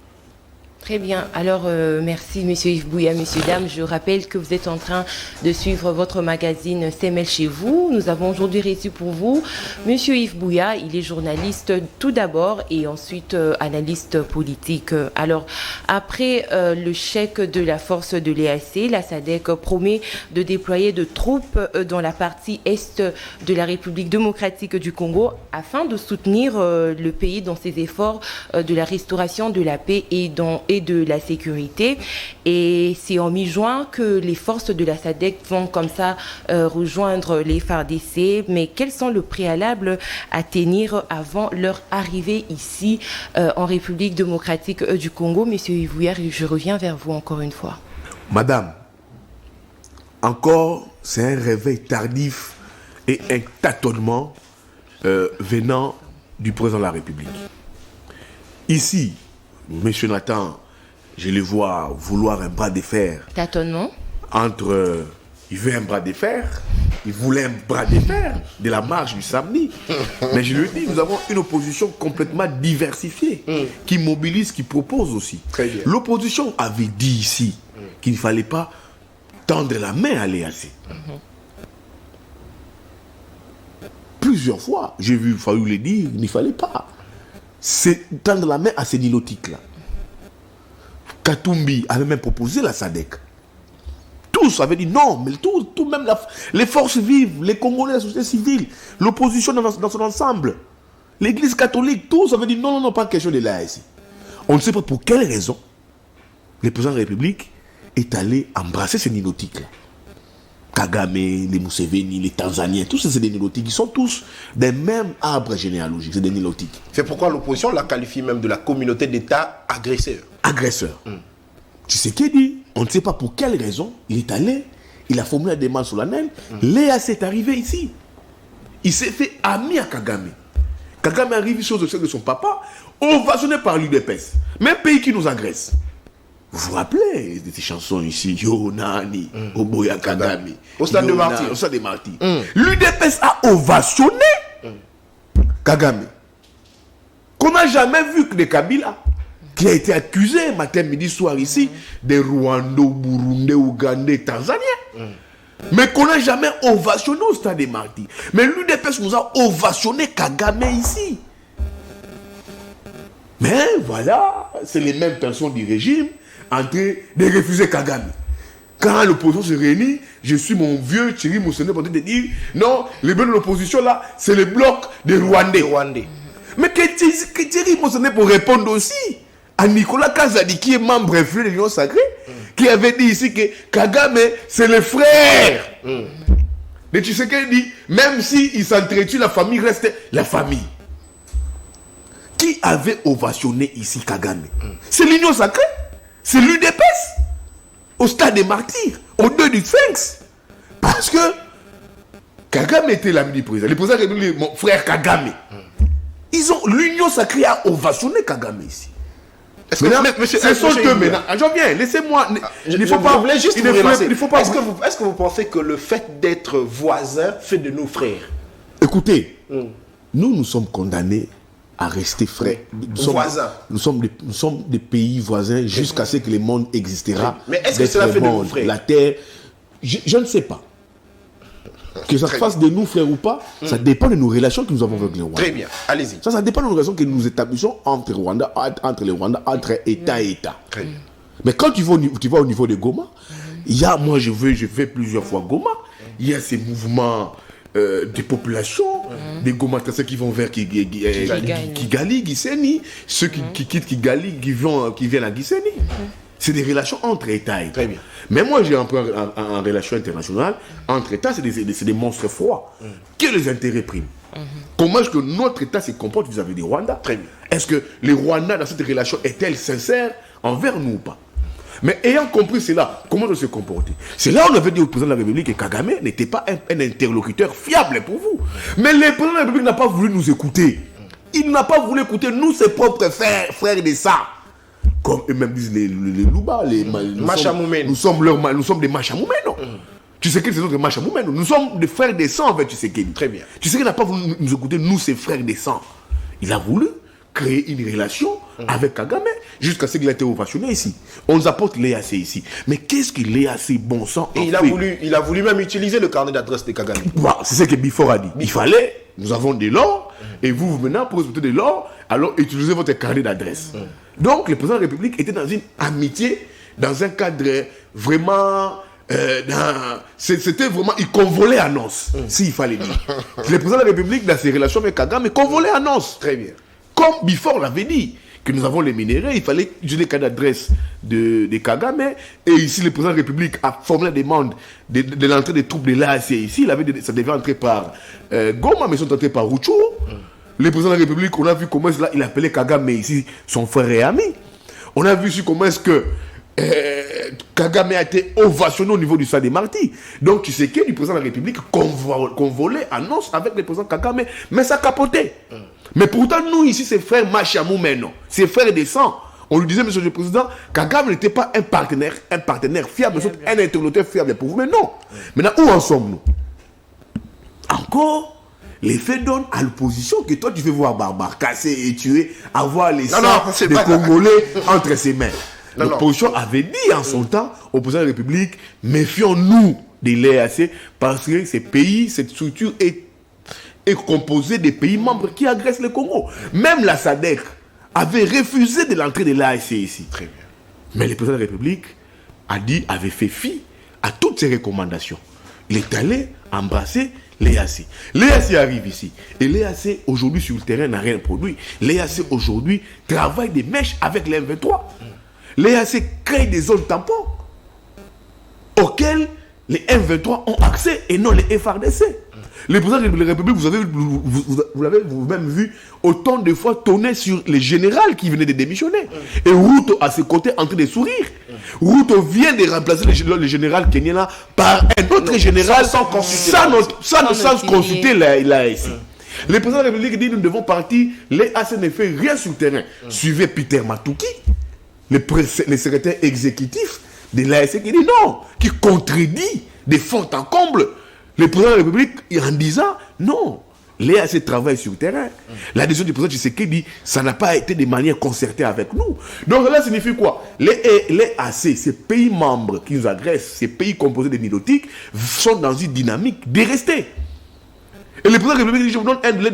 Très bien. Alors, merci, Monsieur Yves Bouya, Messieurs, dames. Je rappelle que vous êtes en train de suivre votre magazine CML chez vous. Nous avons aujourd'hui reçu pour vous Monsieur Yves Bouya. Il est journaliste tout d'abord et ensuite analyste politique. Alors, après le chèque de la force de l'EAC, la SADC promet de déployer de troupes dans la partie est de la République démocratique du Congo afin de soutenir le pays dans ses efforts de la restauration de la paix et de la sécurité. Et c'est en mi-juin que les forces de la SADC vont comme ça rejoindre les FARDC. Mais quels sont les préalables à tenir avant leur arrivée ici en République démocratique du Congo? Monsieur Yvouyer, je reviens vers vous encore une fois. Madame, encore c'est un réveil tardif et un tâtonnement venant du président de la République. Ici, Monsieur Nathan, je le vois vouloir un bras de fer. Tâtonnement. Il veut un bras de fer, il voulait un bras de fer de la marche du samedi. Mais je le dis, nous avons une opposition complètement diversifiée, qui mobilise, qui propose aussi. L'opposition avait dit ici qu'il ne fallait pas tendre la main à l'EAC. Plusieurs fois, j'ai vu Fayou le dire, il ne fallait pas. C'est tendre la main à ces nilotiques-là. Katumbi avait même proposé la SADC. Tous avaient dit non, mais tout même les forces vives, les Congolais, la société civile, l'opposition dans son ensemble, l'église catholique, tous avaient dit non, pas question de là ici. On ne sait pas pour quelle raison le président de la République est allé embrasser ces nilotiques-là. Kagame, les Museveni, les Tanzaniens, tous ces des nilotiques, ils sont tous des mêmes arbres généalogiques, c'est des nilotiques. C'est pourquoi l'opposition la qualifie même de la communauté d'État agresseur. Agresseur. Tu sais qui dit, on ne sait pas pour quelle raison, il est allé, il a formulé la demande solennelle, Léa s'est arrivé ici. Il s'est fait ami à Kagame. Kagame arrive sur le sol de son papa, ovationné par l'UDPS. Même pays qui nous agresse. Vous vous rappelez de ces chansons ici, Yo Nani, Oboya Kagame, au stade de Martyrs. Au stade de Martyrs. L'UDPS a ovationné Kagame. Qu'on n'a jamais vu que de Kabila, qui a été accusé matin, midi, soir ici, des Rwandais, Burundais, Ougandais, Tanzaniens. Mais qu'on n'a jamais ovationné au stade des Martyrs. Mais l'UDPS nous a ovationné Kagame ici. Mais voilà, c'est les mêmes personnes du régime en train de refuser Kagame. Quand l'opposition se réunit, je suis mon vieux Thierry Moussenet pour te dire non, les blocs de l'opposition là, c'est le bloc des Rwandais. Mais que Thierry Moussenet pour répondre aussi à Nicolas Kazadi, qui est membre influent de l'Union Sacrée, qui avait dit ici que Kagame, c'est le frère. Mais tu sais qu'elle dit, même s'il s'entretue, la famille reste la famille. Qui avait ovationné ici Kagame? C'est l'Union Sacrée. C'est l'UDPS. Au stade des Martyrs. Au 2 du Sphinx. Parce que Kagame était l'ami du président. Le président est mon frère Kagame. L'Union sacrée a ovationné Kagame ici. Est-ce que, monsieur, ce sont eux maintenant. J'en viens, laissez-moi. Il ne faut pas. Est-ce que vous pensez que le fait d'être voisins fait de nous frères? Écoutez, nous sommes condamnés à rester frères. Voisins. Nous sommes des pays voisins jusqu'à ce que le monde existera. Mais est-ce que cela fait de nous frères? La terre, je ne sais pas. Que ça fasse de nous frères ou pas, ça dépend de nos relations que nous avons avec les Rwandais. Très bien, allez-y. Ça dépend de nos relations que nous établissons entre les Rwandais, entre État et État. Très bien. Mais quand tu vas au niveau de Goma, moi je fais plusieurs fois Goma, il y a ces mouvements des populations, des Goma qui vont vers Kigali, Gisenyi, ceux qui quittent Kigali, qui viennent à Gisenyi. C'est des relations entre États et États. Très bien. Mais moi, j'ai un peu en relation internationale, entre États, c'est des monstres froids. Que les intérêts priment. Comment est-ce que notre État se comporte vis-à-vis des Rwandais? Très bien. Est-ce que les Rwandais, dans cette relation, est-elle sincère envers nous ou pas? Mais ayant compris cela, comment on se comporter? C'est là où on avait dit au président de la République que Kagame n'était pas un interlocuteur fiable pour vous. Mais le président de la République n'a pas voulu nous écouter. Il n'a pas voulu écouter nous, ses propres frères de ça. Comme eux-mêmes disent les Louba, nous sommes des Machamoumeno. Tu sais que c'est notre Machamoumeno. Nous sommes des frères de sang avec Tshisekedi. Très bien. Tu sais qu'il n'a pas voulu nous écouter, nous, ses frères de sang. Il a voulu créer une relation avec Kagame jusqu'à ce qu'il ait été ovationné ici. On nous apporte l'EAC ici. Mais qu'est-ce que l'EAC bon sang et il a voulu même utiliser le carnet d'adresse de Kagame. C'est ce que Bifor a dit. Il fallait, nous avons de l'or, et vous maintenant, pour respecter de l'or, alors utilisez votre carnet d'adresse. Donc, le président de la République était dans une amitié, dans un cadre vraiment... c'était vraiment... Il convolait à noces, s'il fallait dire. Le président de la République, dans ses relations avec Kagame, il convolait à noces. Très bien. Comme Bifor l'avait dit, que nous avons les minéraux, il fallait utiliser le carnet d'adresse de Kagame. Et ici, le président de la République a formé la demande de l'entrée des troupes de l'AAC ici. Ça devait entrer par Goma, mais ils sont entrés par Ruchuru. Le président de la République, on a vu comment il appelait Kagame ici son frère et ami. On a vu ici comment est-ce que Kagame a été ovationné au niveau du stade des Martyrs. Donc tu sais que le président de la République convolait annonce avec le président Kagame, mais ça capotait. Mais pourtant, nous ici, ces frères Machamoumeno, ces frères de sang, on lui disait, monsieur le président, Kagame n'était pas un partenaire fiable, un interlocuteur fiable pour vous. Mais non. Maintenant, où en sommes-nous? Encore les faits donnent à l'opposition que toi tu fais voir Barbare casser et tuer, avoir les sangs des Congolais entre ses mains. L'opposition avait dit en son temps au président de la République, méfions-nous de l'EAC parce que ces pays, cette structure est composée des pays membres qui agressent le Congo. Même la SADC avait refusé de l'entrée de l'AAC ici. Très bien. Mais le président de la République avait fait fi à toutes ces recommandations. Il est allé embrasser l'EAC. L'EAC arrive ici. Et l'EAC, aujourd'hui, sur le terrain, n'a rien produit. L'EAC, aujourd'hui, travaille des mèches avec les M23. L'EAC crée des zones tampons auxquelles les M23 ont accès et non les FARDC. Le président de la République, vous l'avez vous-même vu autant de fois tourner sur les généraux qui venaient de démissionner. Et Ruto, à ses côtés, en train de sourire. Ruto vient de remplacer le général kenyan par un autre général sans consulter l'AAC. Le président de la République dit nous devons partir. L'AAC ne fait rien sur le terrain. Suivez Peter Matouki, le secrétaire exécutif de l'AAC qui dit non, qui contredit des fond en comble le président de la République en disant non, l'EAC travaille sur le terrain. La décision du président Tshisekedi dit ça n'a pas été de manière concertée avec nous. Donc cela signifie quoi? L'EAC, ces pays membres qui nous agressent, ces pays composés de nilotiques, sont dans une dynamique de rester. Et le président de la République dit je vous donne un délai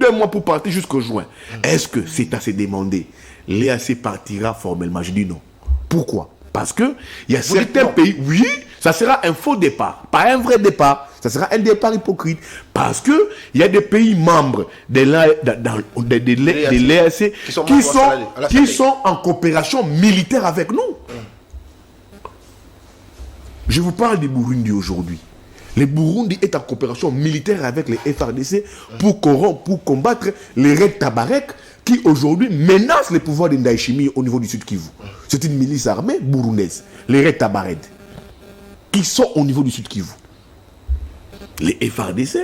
d'un mois pour partir jusqu'au juin. Est-ce que c'est à se demander? L'EAC partira formellement? Je dis non. Pourquoi? Parce que il y a certains pays, oui, ça sera un faux départ, pas un vrai départ, ça sera un départ hypocrite. Parce que il y a des pays membres de l'EAC qui sont en coopération militaire avec nous. Je vous parle du Burundi aujourd'hui. Le Burundi est en coopération militaire avec les FARDC pour combattre les Red Tabarek qui aujourd'hui menacent le pouvoir de Ndayishimiye au niveau du Sud Kivu. C'est une milice armée burundaise, les Red Tabarek, qui sont au niveau du Sud Kivu. Les FARDC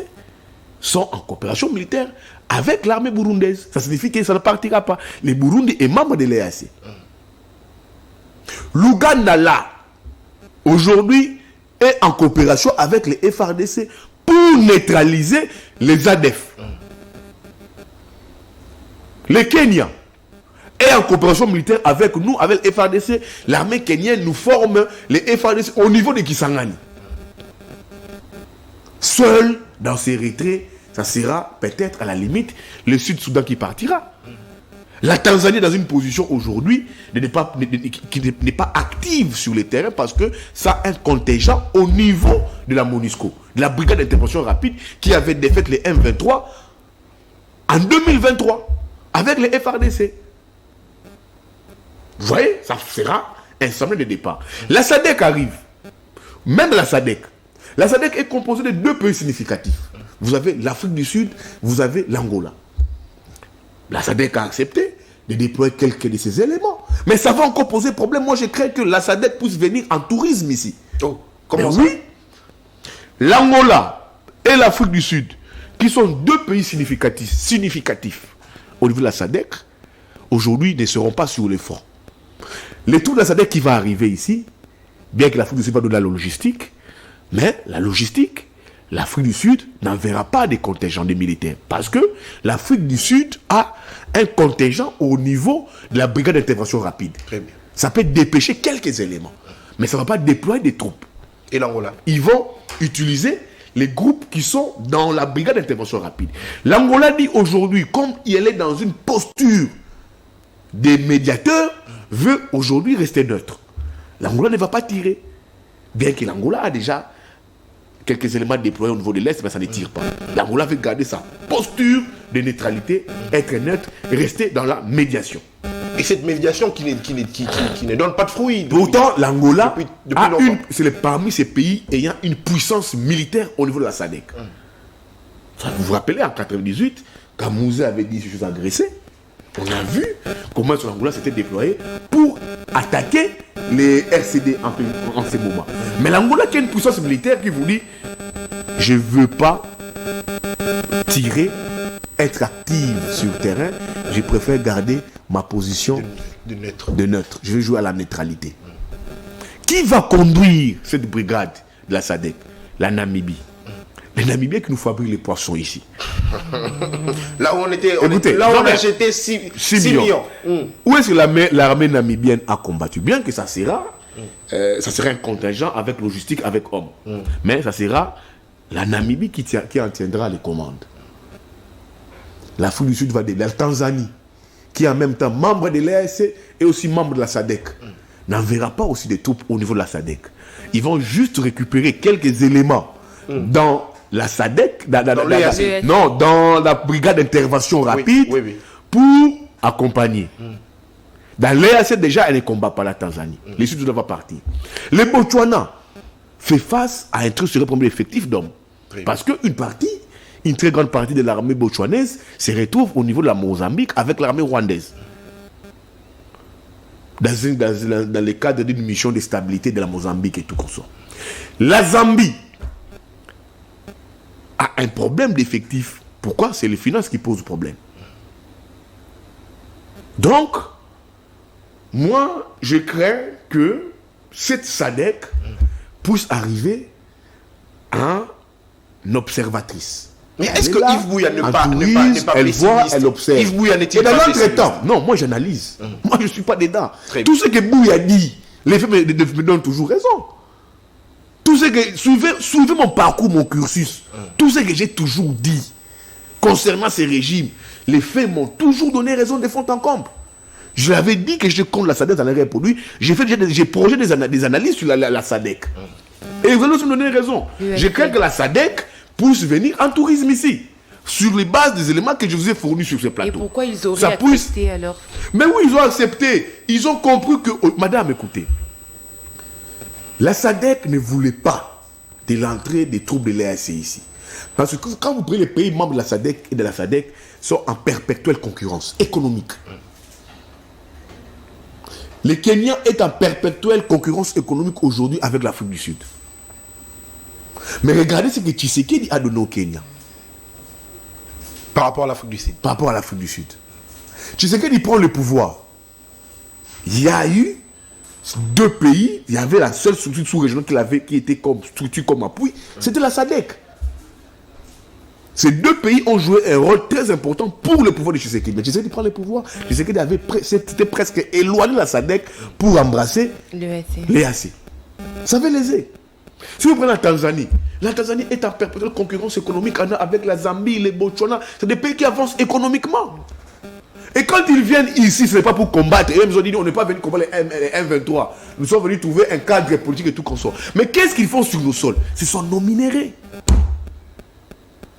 sont en coopération militaire avec l'armée burundaise. Ça signifie que ça ne partira pas. Le Burundi est membre de l'EAC. L'Ouganda, là, aujourd'hui, est en coopération avec les FARDC pour neutraliser les ADF. Le Kenya est en coopération militaire avec nous, avec les FARDC. L'armée kenyenne nous forme les FARDC au niveau de Kisangani. Seul dans ces retraits, ça sera peut-être à la limite le Sud-Soudan qui partira. La Tanzanie est dans une position aujourd'hui qui n'est pas active sur le terrain parce que ça a un contingent au niveau de la MONUSCO, de la brigade d'intervention rapide qui avait défait les M23 en 2023 avec les FARDC. Vous voyez, ça sera un sommet de départ. La SADC arrive. Même la SADC est composée de 2 pays significatifs. Vous avez l'Afrique du Sud, vous avez l'Angola. La SADC a accepté de déployer quelques de ces éléments. Mais ça va encore poser problème. Moi, je crains que la SADC puisse venir en tourisme ici. Oh, comment ça? Oui. L'Angola et l'Afrique du Sud, qui sont 2 pays significatifs au niveau de la SADC, aujourd'hui ne seront pas sur les fronts. Les troupes de la SADC qui va arriver ici, bien que l'Afrique du Sud va donner la logistique, mais la logistique, l'Afrique du Sud n'enverra pas des contingents de militaires. Parce que l'Afrique du Sud a un contingent au niveau de la brigade d'intervention rapide. Très bien. Ça peut dépêcher quelques éléments. Mais ça ne va pas déployer des troupes. Et l'Angola? Ils vont utiliser les groupes qui sont dans la brigade d'intervention rapide. L'Angola dit aujourd'hui, comme elle est dans une posture des médiateurs, veut aujourd'hui rester neutre. L'Angola ne va pas tirer. Bien que l'Angola a déjà quelques éléments déployés au niveau de l'Est, mais ça ne tire pas. L'Angola veut garder sa posture de neutralité, être neutre, rester dans la médiation. Et cette médiation qui ne donne pas de fruits. Pourtant, l'Angola depuis c'est parmi ces pays ayant une puissance militaire au niveau de la SADC. Vous vous rappelez, en 1998, quand Mouzé avait dit je suis agressé, on a vu comment l'Angola s'était déployé pour attaquer les RCD en ces moments. Mais l'Angola qui a une puissance militaire qui vous dit je ne veux pas tirer, être active sur le terrain, je préfère garder ma position de neutre. Je vais jouer à la neutralité. Qui va conduire cette brigade de la SADC? La Namibie. Les Namibiens qui nous fabriquent les poissons ici. Là où on était, Écoutez, là où on a jeté 6 millions. Où est-ce que l'armée namibienne a combattu? Bien que ça sera un contingent avec logistique, avec hommes. Mais ça sera la Namibie qui en tiendra les commandes. L'Afrique du Sud va de la Tanzanie, qui est en même temps membre de l'EAC et aussi membre de la SADC, n'enverra pas aussi des troupes au niveau de la SADC. Ils vont juste récupérer quelques éléments dans la SADC, dans la brigade d'intervention rapide, pour accompagner. Dans l'EAC, déjà, elle ne combat pas la Tanzanie. Les Sud va partir. Le Botswana fait face à un truc sur le premier effectif d'hommes. Parce une très grande partie de l'armée botswanaise se retrouve au niveau de la Mozambique avec l'armée rwandaise. Dans le cadre d'une mission de stabilité de la Mozambique et tout comme ça. La Zambie a un problème d'effectif. Pourquoi? C'est les finances qui posent problème. Donc, moi, je crains que cette SADC puisse arriver en observatrice. Mais est-ce que Yves Bouya n'est pas elle voit, elle observe. Yves Bouya n'est-il pas pessimiste? pessimiste? Temps, non, moi j'analyse. Moi je ne suis pas dedans. Tout ce que Bouya dit, les faits me donnent toujours raison. Tout ce que suivez mon parcours, mon cursus. Tout ce que j'ai toujours dit concernant ces régimes, les faits m'ont toujours donné raison de fond en comble. Je l'avais dit que je compte la SADC dans les produits. J'ai projeté des analyses sur la SADC. Et vous allez me donner raison. Je crains que la SADC puisse venir en tourisme ici, sur les bases des éléments que je vous ai fournis sur ce plateau. Et pourquoi ils auraient accepté alors? Mais oui, ils ont accepté. Ils ont compris que... Madame, écoutez. La SADC ne voulait pas de l'entrée des troupes de l'EAC ici. Parce que quand vous prenez les pays membres de la SADC et de la SADC, sont en perpétuelle concurrence économique. Le Kenya est en perpétuelle concurrence économique aujourd'hui avec l'Afrique du Sud. Mais regardez ce que Tshisekedi a donné au Kenya. Par rapport à l'Afrique du Sud. Par rapport à l'Afrique du Sud. Tshisekedi prend le pouvoir. Il y a eu 2 pays, il y avait la seule structure sous-régionale qu'il avait, qui était comme structure comme appui, c'était la SADC. Ces 2 pays ont joué un rôle très important pour le pouvoir de Tshisekedi. Mais Tshisekedi prend le pouvoir. Tshisekedi c'était presque éloigné de la SADC pour embrasser l'EAC. Ça veut léser. Si vous prenez la Tanzanie est en perpétuelle concurrence économique avec la Zambie, les Botswana. C'est des pays qui avancent économiquement. Et quand ils viennent ici, ce n'est pas pour combattre. Et ils ont dit, on n'est pas venu combattre les M23. Nous sommes venus trouver un cadre politique et tout consort. Mais qu'est-ce qu'ils font sur nos sols? Ce sont nos minéraux.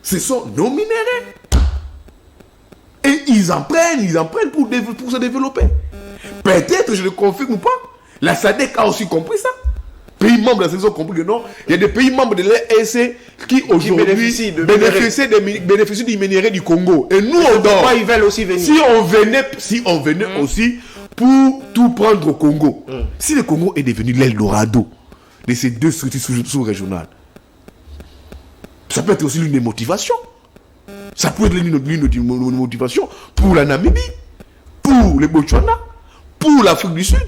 Ce sont nos minéraux. Et ils en prennent pour se développer. Peut-être, je le confirme ou pas, la SADC a aussi compris ça. Pays membres de la SADC ont compris que non. Il y a des pays membres de l'EAC qui aujourd'hui bénéficient du minerai du Congo. Et nous, on dort. Ils veulent aussi venir. Si on venait aussi pour tout prendre au Congo, si le Congo est devenu l'Eldorado de ces 2 structures sous-régionales, ça peut être aussi l'une des motivations. Ça peut être l'une des motivations pour la Namibie, pour le Botswana, pour l'Afrique du Sud,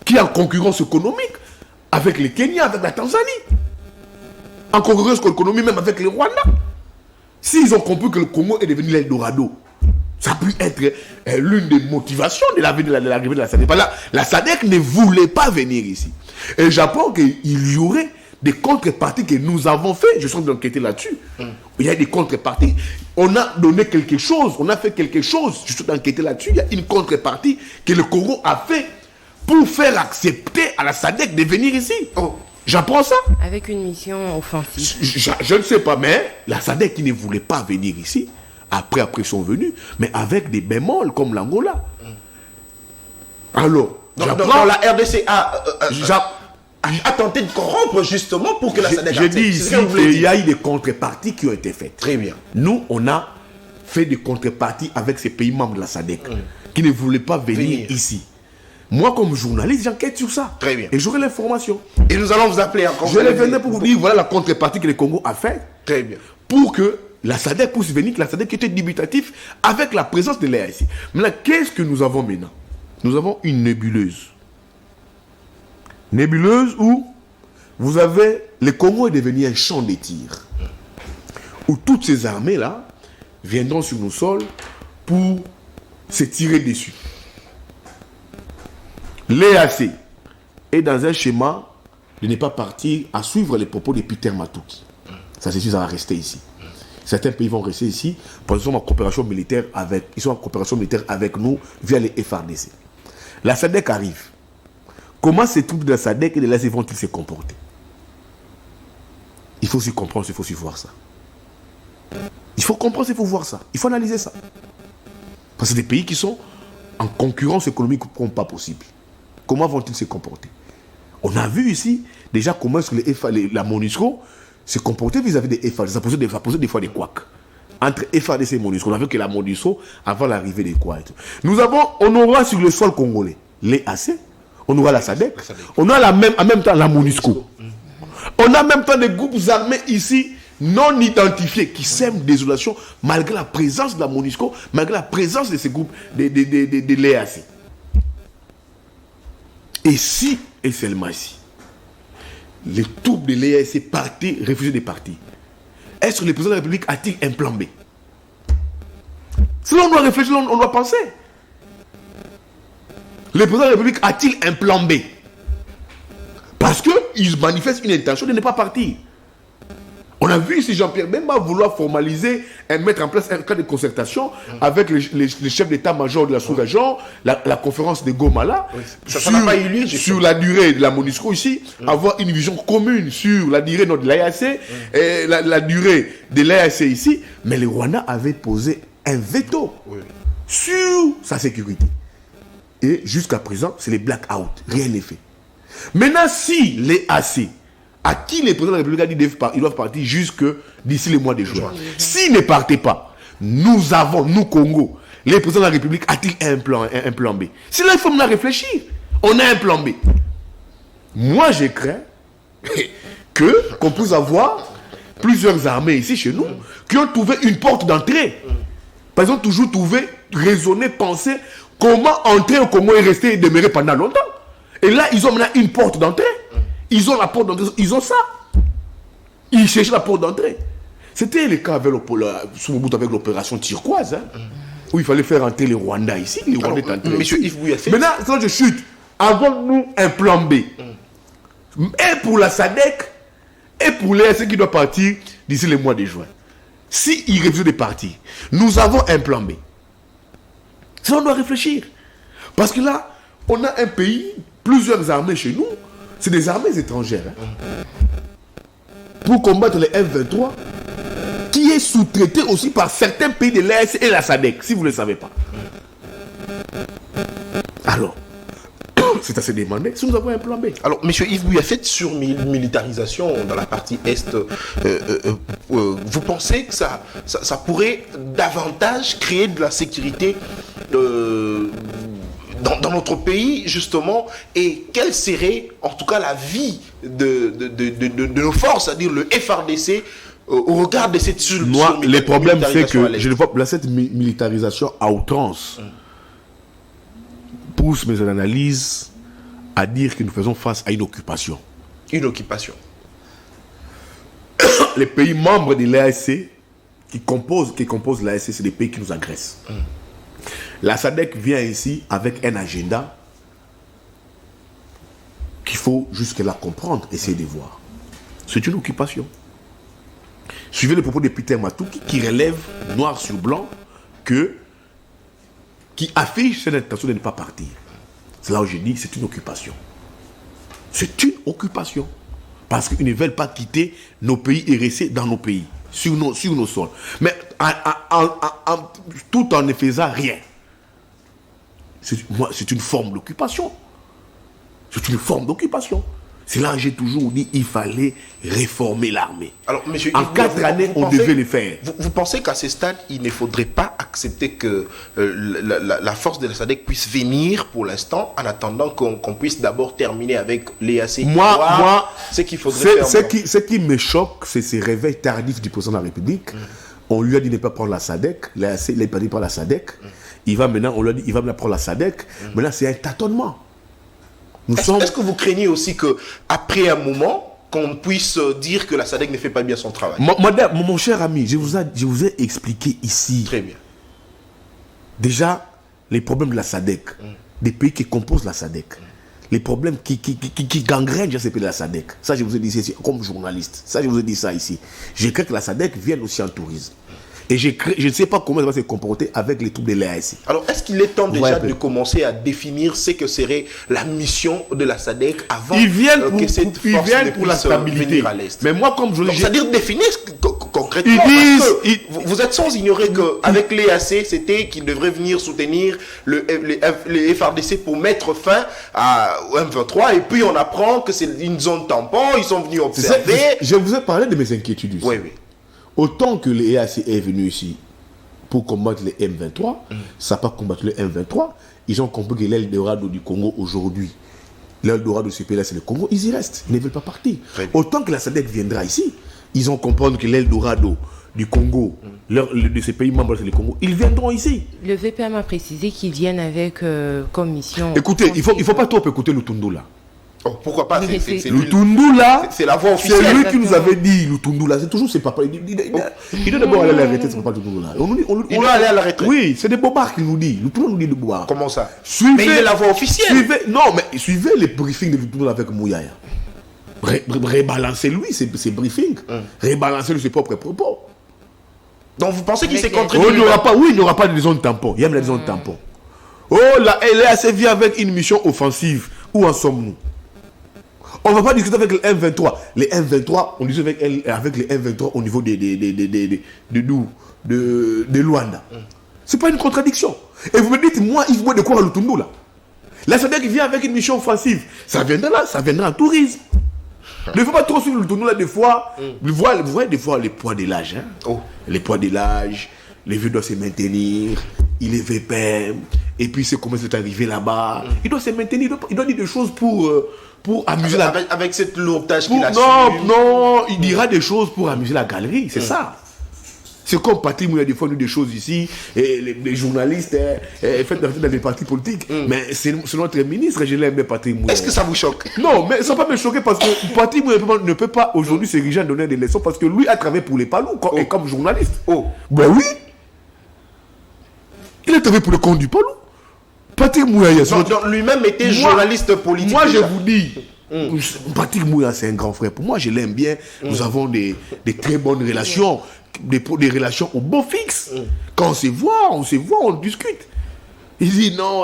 qui est en concurrence économique avec le Kenya, avec la Tanzanie, en concurrence économique même avec le Rwanda. S'ils ont compris que le Congo est devenu l'Eldorado, ça peut être l'une des motivations de l'arrivée de la SADC. La SADC ne voulait pas venir ici. Et j'apprends qu'il y aurait des contreparties que nous avons fait. Je suis en train d'enquêter là-dessus. Il y a des contreparties. On a donné quelque chose, on a fait quelque chose. Je suis en train d'enquêter là-dessus. Il y a une contrepartie que le Congo a fait pour faire accepter à la SADC de venir ici. J'apprends ça. Avec une mission offensive. Je ne sais pas, mais la SADC qui ne voulait pas venir ici, après sont venus, mais avec des bémols comme l'Angola. Alors, donc la RDC a tenté de corrompre justement pour que la SADC accepte. Je dis ici qu'il y a eu des contreparties qui ont été faites. Très bien. Nous, on a fait des contreparties avec ces pays membres de la SADC qui ne voulaient pas venir ici. Moi, comme journaliste, j'enquête sur ça. Très bien. Et j'aurai l'information. Et nous allons vous appeler encore. Je les venais pour vous dire, voilà la contrepartie que le Congo a fait. Très bien. Pour que la SADC puisse venir, que la SADC était dubitatif avec la présence de l'EAC. Maintenant, qu'est-ce que nous avons maintenant? Nous avons une nébuleuse. Nébuleuse où vous avez... Le Congo est devenu un champ de tir. Où toutes ces armées-là viendront sur nos sols pour se tirer dessus. L'EAC est dans un schéma de ne pas partir à suivre les propos de Peter Matuki. Ça, c'est sûr, ça va rester ici. Certains pays vont rester ici parce qu'ils sont en coopération militaire avec nous via les FARDC. La SADC arrive. Comment ces troupes de la SADC et de l'EAC vont-ils se comporter? Il faut s'y comprendre, il faut s'y voir ça. Il faut comprendre, il faut voir ça. Il faut analyser ça. Parce que c'est des pays qui sont en concurrence économique comme pas possible. Comment vont-ils se comporter? On a vu ici déjà comment est-ce que la MONUSCO se comportait vis-à-vis des FARDC. Ça posait des fois des couacs. Entre FARDC et MONUSCO, on a vu que la MONUSCO, avant l'arrivée des couacs. On aura sur le sol congolais l'EAC, on aura la SADC, on a en même temps la MONUSCO. On a en même temps des groupes armés ici non identifiés qui sèment désolation malgré la présence de la MONUSCO, malgré la présence de ces groupes de l'EAC. Et si, et seulement si, les troupes de l'EAC partaient, refusaient de partir, est-ce que le président de la République a-t-il un plan B? Sinon, on doit réfléchir, on doit penser. Le président de la République a-t-il un plan B? Parce qu'il manifeste une intention de ne pas partir. On a vu ici Jean-Pierre Bemba vouloir formaliser et mettre en place un cas de concertation avec les chefs d'état-major de la sous-région, la conférence de Gomala, sur la durée de la MONUSCO ici, avoir une vision commune sur la durée de l'EAC et la durée de l'EAC ici. Mais le Rwanda avait posé un veto sur sa sécurité. Et jusqu'à présent, c'est les black-out. Rien n'est fait. Maintenant, si l'EAC, à qui les présidents de la République a dit qu'ils doivent partir jusque d'ici le mois de juin. S'ils ne partaient pas, nous, Congo, les présidents de la République, a-t-il un plan B? C'est là qu'il faut maintenant réfléchir. On a un plan B. Moi, je crains qu'on puisse avoir plusieurs armées ici chez nous qui ont trouvé une porte d'entrée. Ils ont toujours trouvé, raisonné, pensé comment entrer ou comment y rester et demeurer pendant longtemps. Et là, ils ont maintenant une porte d'entrée. Ils ont la porte d'entrée, ils ont ça. Ils cherchent la porte d'entrée. C'était le cas avec l'opération turquoise, où il fallait faire entrer les Rwandais ici. Les Rwandais étaient entrés. Monsieur Yves Bouyassé. Maintenant, quand je chute, avons-nous un plan B? Et pour la SADC, et pour l'EAC qui doit partir d'ici le mois de juin. Si ils refusent de partir, nous avons un plan B. Ça, on doit réfléchir. Parce que là, on a un pays, plusieurs armées chez nous, c'est des armées étrangères. Pour combattre les F-23, qui est sous-traité aussi par certains pays de l'EAC et la SADC, si vous ne le savez pas. Alors, c'est à se demander si nous avons un plan B. Alors, M. Yves Bouya, cette surmilitarisation dans la partie Est, vous pensez que ça pourrait davantage créer de la sécurité dans notre pays, justement, et quelle serait, en tout cas, la vie de nos forces, c'est-à-dire le FARDC, au regard de cette surmilitarisation? Moi, le problème, c'est que je ne vois pas cette militarisation à outrance. Pousse mes analyses à dire que nous faisons face à une occupation. Une occupation. Les pays membres de l'EAC qui composent l'EAC, c'est des pays qui nous agressent. La SADC vient ici avec un agenda qu'il faut jusque-là comprendre, essayer de voir. C'est une occupation. Suivez le propos de Peter Matouki qui relève noir sur blanc qui affiche cette intention de ne pas partir. C'est là où je dis c'est une occupation. C'est une occupation. Parce qu'ils ne veulent pas quitter nos pays et rester dans nos pays, sur nos sols. Mais tout en ne faisant rien. C'est une forme d'occupation. C'est une forme d'occupation. C'est là que j'ai toujours dit qu'il fallait réformer l'armée. Alors, monsieur, en 4 années, on devait le faire. Vous pensez qu'à ce stade, il ne faudrait pas accepter que la force de la SADC puisse venir pour l'instant, en attendant qu'on puisse d'abord terminer avec l'EAC? Moi, ce qu'il faudrait faire. Ce qui me choque, c'est ce réveil tardif du président de la République. On lui a dit de ne pas prendre la SADC. L'EAC, il n'a pas dit prendre la SADC. On lui a dit il va prendre la SADC. Maintenant, c'est un tâtonnement. Est-ce que vous craignez aussi qu'après un moment, qu'on puisse dire que la SADC ne fait pas bien son travail? Mon cher ami, je vous ai expliqué ici. Très bien. Déjà, les problèmes de la SADC, des pays qui composent la SADC, les problèmes qui gangrènent ces pays de la SADC. Ça, je vous ai dit ici, comme journaliste. Ça, je vous ai dit ça ici. Je crains que la SADC vienne aussi en tourisme. Et je ne sais pas comment elle va se comporter avec les troupes de l'EAC. Alors, est-ce qu'il est temps déjà de commencer à définir ce que serait la mission de la SADC avant que cette force pour la stabilité à l'Est? Mais moi, comme je le dis... C'est-à-dire définir concrètement, vous êtes sans ignorer qu'avec l'EAC, c'était qu'ils devraient venir soutenir les FARDC pour mettre fin au M23, et puis on apprend que c'est une zone tampon, ils sont venus observer... Je vous ai parlé de mes inquiétudes ici. Oui, oui. Autant que l'EAC est venu ici pour combattre les M23, ça n'a pas combattu les M23. Ils ont compris que l'Eldorado du Congo aujourd'hui, l'Eldorado de ce pays-là, c'est le Congo, ils y restent, ils ne veulent pas partir. Autant que la SADC viendra ici, ils ont compris que l'Eldorado du Congo, de ces pays membres, c'est le Congo, ils viendront ici. Le VPM a précisé qu'ils viennent avec comme mission... Écoutez, il ne faut pas trop écouter Lutundu là. Oh, pourquoi pas? Lutundu là, c'est la voix officielle. C'est lui qui nous avait dit Lutundu là, c'est toujours ses papas. Il doit d'abord aller à la retraite, c'est pas Lutundu là. Il doit aller à la retraite. Oui, c'est des bobards qu'il nous dit. Lutundu nous dit de bobards. Comment ça? Mais il est la voix officielle. Suivez les briefings de Lutundu avec Mouyaya. Rebalancez-lui ses briefings. Rebalancez-lui ses propres propos. Donc vous pensez qu'il s'est contribué? Il n'y aura pas de zone tampon. Il y a la zone tampon. Oh, la LAC vient avec une mission offensive. Où en sommes-nous? On ne va pas discuter avec les M23. Les M23, on discute avec les M23 au niveau de Luanda. Ce n'est pas une contradiction. Et vous me dites, moi, il faut de quoi à Lutundu là? La SADC vient avec une mission offensive. Ça viendra là, ça viendra en tourisme. Ne faut pas trop suivre Lutundu là des fois. Vous voyez des fois les poids de l'âge. Les poids de l'âge, les vieux doivent se maintenir. Il est VPM. Et puis c'est comment c'est arrivé là-bas. Il doit se maintenir. Il doit dire des choses pour pour amuser avec cette lourdage qu'il a non, il dira des choses pour amuser la galerie, c'est ça. C'est comme Patrick Mouya, des fois, nous, des choses ici, et les journalistes font dans des partis politiques. Mais c'est notre ministre, je l'aime, Patrick Mouya. Est-ce que ça vous choque? Non, mais ça ne va pas me choquer parce que Patrick Mouya ne peut pas aujourd'hui s'ériger à donner des leçons parce que lui a travaillé pour les Palous comme journaliste. Ben oui. Il a travaillé pour le compte du Palou. Patrick Mouya, donc lui-même était journaliste politique. Moi, je vous dis, Patrick Mouya, c'est un grand frère. Pour moi, je l'aime bien. Nous avons des très bonnes relations. Des relations au beau fixe. Quand on se voit, on discute. Il dit non,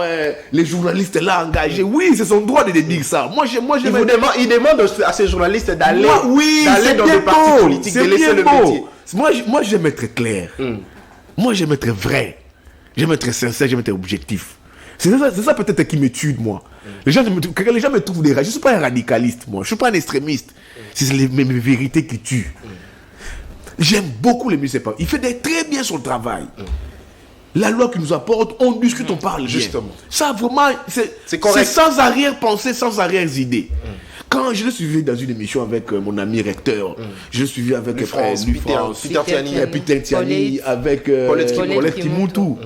les journalistes là engagés, oui, c'est son droit de dire ça. Il demande à ces journalistes d'aller dans des partis politiques, de laisser le métier. Moi, j'aime être clair. Moi, j'aime être vrai. J'aime être sincère, j'aime être objectif. C'est ça peut-être qui me tue, moi. Les gens me trouvent des radios. Je ne suis pas un radicaliste, moi. Je ne suis pas un extrémiste. C'est mes vérités qui tuent. J'aime beaucoup le ministre. Il fait très bien son travail. La loi qu'il nous apporte, on discute, on parle bien. Justement. Ça, vraiment, c'est sans arrière-pensée, sans arrière-idée. Quand je l'ai suivi dans une émission avec mon ami recteur, je l'ai suivi avec Peter Tiani, avec Paulette Kimoutou,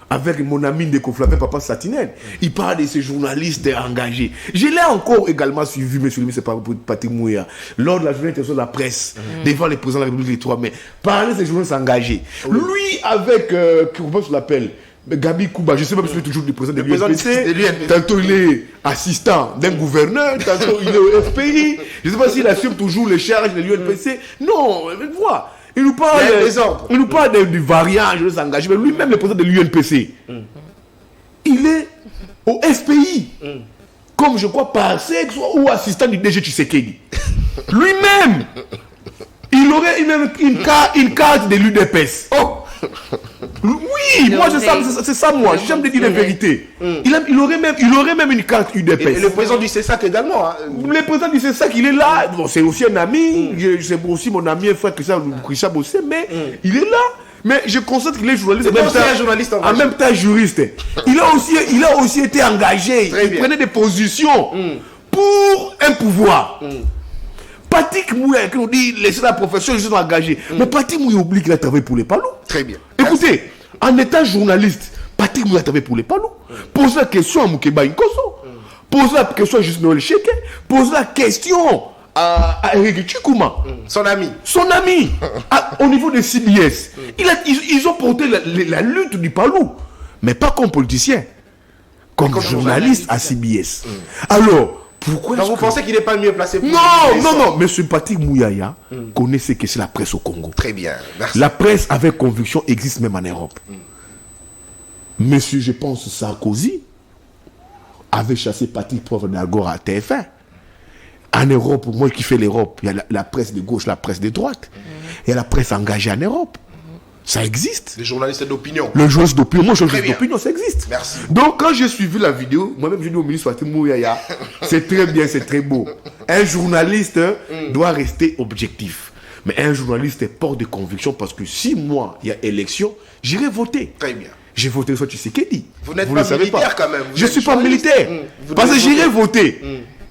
avec mon ami de Koflapé, Papa Satinel. Il parle de ces journalistes engagés. Je l'ai encore également suivi, monsieur le ministre Patrick Mouya, lors de la journée de la presse, devant les présidents de la République le 3 mai. Parler de ces journalistes engagés. Lui, avec, comment on l'appelle, Gabi Kouba, je ne sais pas si il est toujours le président de l'UNPC. Tantôt il est assistant d'un gouverneur, tantôt il est au FPI. Je ne sais pas s'il assume toujours les charges de l'UNPC. Non, vois. Il nous parle du variant, je les engage. Mais lui-même, le président de l'UNPC, il est au FPI, comme je crois par sexe ou assistant du DG Tshisekedi. Lui-même, il aurait une carte de l'UDPS. Oui, moi c'est ça moi, j'aime de dire la vérité. Il aurait même une carte UDPS. Et le président du CESAC également. Le président du CESAC, il est là. Bon, c'est aussi un ami, c'est aussi mon ami et frère Christian Bossé, mais il est là. Mais je constate qu'il est journaliste, en même temps juriste. Il a aussi été engagé. Il prenait des positions pour un pouvoir. Patrick Mouya, qui nous dit laissez la profession, je suis engagé. Mais Patrick Mouya oublie qu'il a travaillé pour les Palous. Très bien. Écoutez, en étant journaliste, Patrick Mouya a travaillé pour les Palous. Pose la question à Moukeba Nkoso. Pose la question à Juste Noël Cheke. Pose la question à Eric Chikouma. Son ami. Au niveau de CBS. Ils ont porté la lutte du Palou. Mais pas comme politicien. Comme journaliste à CBS. Alors, pourquoi vous pensez qu'il n'est pas mieux placé pour Non. Monsieur Patrick Mouyaya connaît ce que c'est la presse au Congo. Très bien, merci. La presse avec conviction existe même en Europe. Monsieur, je pense, Sarkozy avait chassé Patrick Poivre d'Algora à TF1. En Europe, moi qui fais l'Europe, il y a la presse de gauche, la presse de droite. Il y a la presse engagée en Europe. Ça existe. Les journalistes d'opinion. Le journaliste d'opinion, moi, journaliste d'opinion, ça existe. Merci. Donc, quand j'ai suivi la vidéo, moi-même, j'ai dit au ministre Patrick Mouyaya, c'est très bien, c'est très beau. Un journaliste doit rester objectif. Mais un journaliste porte de conviction parce que si moi, il y a élection, j'irai voter. Très bien. J'ai voté sur Tshisekedi. Vous n'êtes pas militaire quand même. Je ne suis pas militaire. Parce que j'irai voter.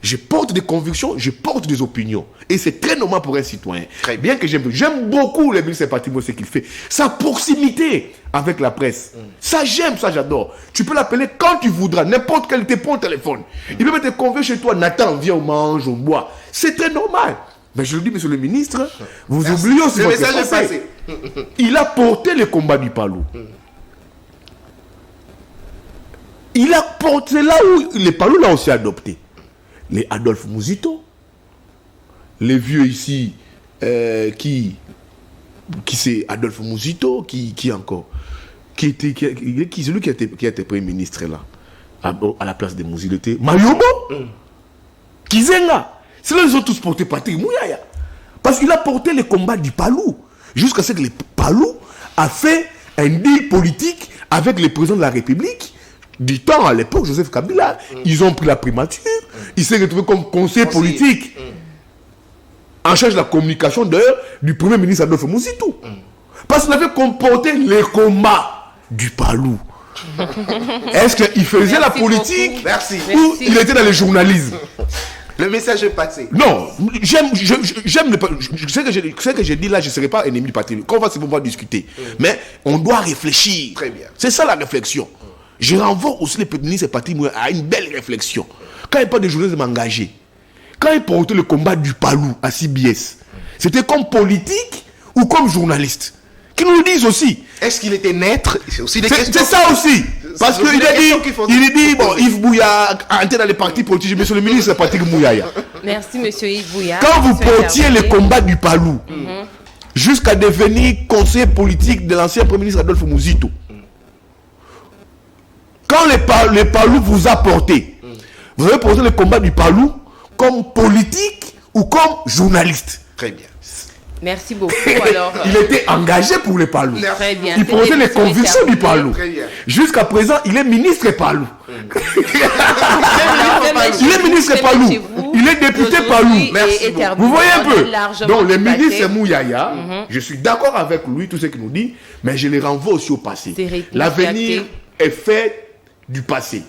Je porte des convictions, je porte des opinions. Et c'est très normal pour un citoyen. Très bien que j'aime beaucoup le ministre Patrick Mouya, ce qu'il fait. Sa proximité avec la presse. Ça, j'aime, ça, j'adore. Tu peux l'appeler quand tu voudras, n'importe quel téléphone. Il peut te convier chez toi, Nathan, viens, on mange, on boit. C'est très normal. Mais je le dis, monsieur le ministre, vous oubliez aussi votre passé. Il a porté le combat du Palou. Il a porté là où les Palou l'ont aussi adopté. Les Adolphe Mouzito, les vieux ici, qui c'est Adolphe Mouzito, qui encore, celui qui a été Premier ministre là, à la place de Mouzito, était Mayobo, Kizenga. C'est là qu'ils ont tous porté Patrick Mouyaya. Parce qu'il a porté le combat du Palou, jusqu'à ce que le Palou a fait un deal politique avec le président de la République. Du temps, à l'époque, Joseph Kabila, ils ont pris la primature, il s'est retrouvé comme conseiller politique, en charge de la communication d'ailleurs du premier ministre Adolphe Mouzito. Parce qu'il avait comporté les combats du Palou. Est-ce qu'il faisait la politique ou il était dans le journalisme? Le message est passé. Non, j'aime ce que j'ai dit là, je ne serai pas ennemi du parti. Quand on va se pouvoir discuter. Mais on doit réfléchir. Très bien. C'est ça la réflexion. Je renvoie aussi les ministres et partis à une belle réflexion. Quand il parle de journalisme engagé, quand il portait le combat du Palou à CBS, c'était comme politique ou comme journaliste. Qui nous le disent aussi. Est-ce qu'il était naître? C'est aussi des questions. C'est ça aussi. Parce qu'il a dit, bon, Yves Bouya entré dans les partis politiques, monsieur le ministre, c'est Patrick Mouyaya. Merci, monsieur Yves Bouya. Quand vous portiez le combat du Palou, jusqu'à devenir conseiller politique de l'ancien Premier ministre Adolphe Mouzito, quand le Palou vous a porté, vous avez porté le combat du Palou comme politique ou comme journaliste. Très bien. Merci beaucoup. Alors, il était engagé pour le Palou. Très bien. Il portait les convictions du Palou. Très bien. Jusqu'à présent, il est ministre Palou. Il est ministre Palou. Il est député Palou. Merci beaucoup. Vous voyez un peu. Donc le ministre Mouyaya, je suis d'accord avec lui, tout ce qu'il nous dit, mais je les renvoie aussi au passé. L'avenir est fait du passé.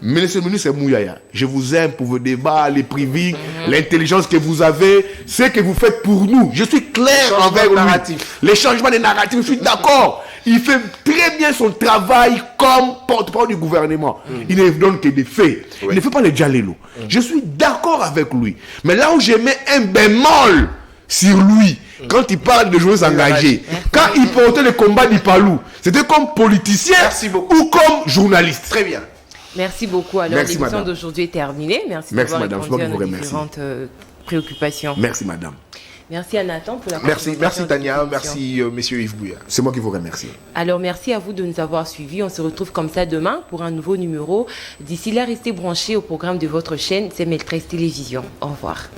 Monsieur le ministre Mouyaya, je vous aime pour vos débats, les privés, l'intelligence que vous avez, ce que vous faites pour nous. Je suis clair envers lui. Les changements des narratifs, je suis d'accord. Il fait très bien son travail comme porte-parole du gouvernement. Il ne donne que des faits. Il ne fait pas les djalélo. Je suis d'accord avec lui. Mais là où je mets un bémol sur lui, quand il parle de joueurs engagés, quand il portait le combat du Palou, c'était comme politicien ou comme journaliste. Très bien. Merci beaucoup. Alors, l'émission d'aujourd'hui est terminée. Merci d'avoir répondu à nos différentes préoccupations. Merci, madame. Merci à Nathan pour la présentation. Merci Tania, merci monsieur Yves Bouya. C'est moi qui vous remercie. Alors merci à vous de nous avoir suivis. On se retrouve comme ça demain pour un nouveau numéro. D'ici là, restez branchés au programme de votre chaîne CML13 Télévision. Au revoir.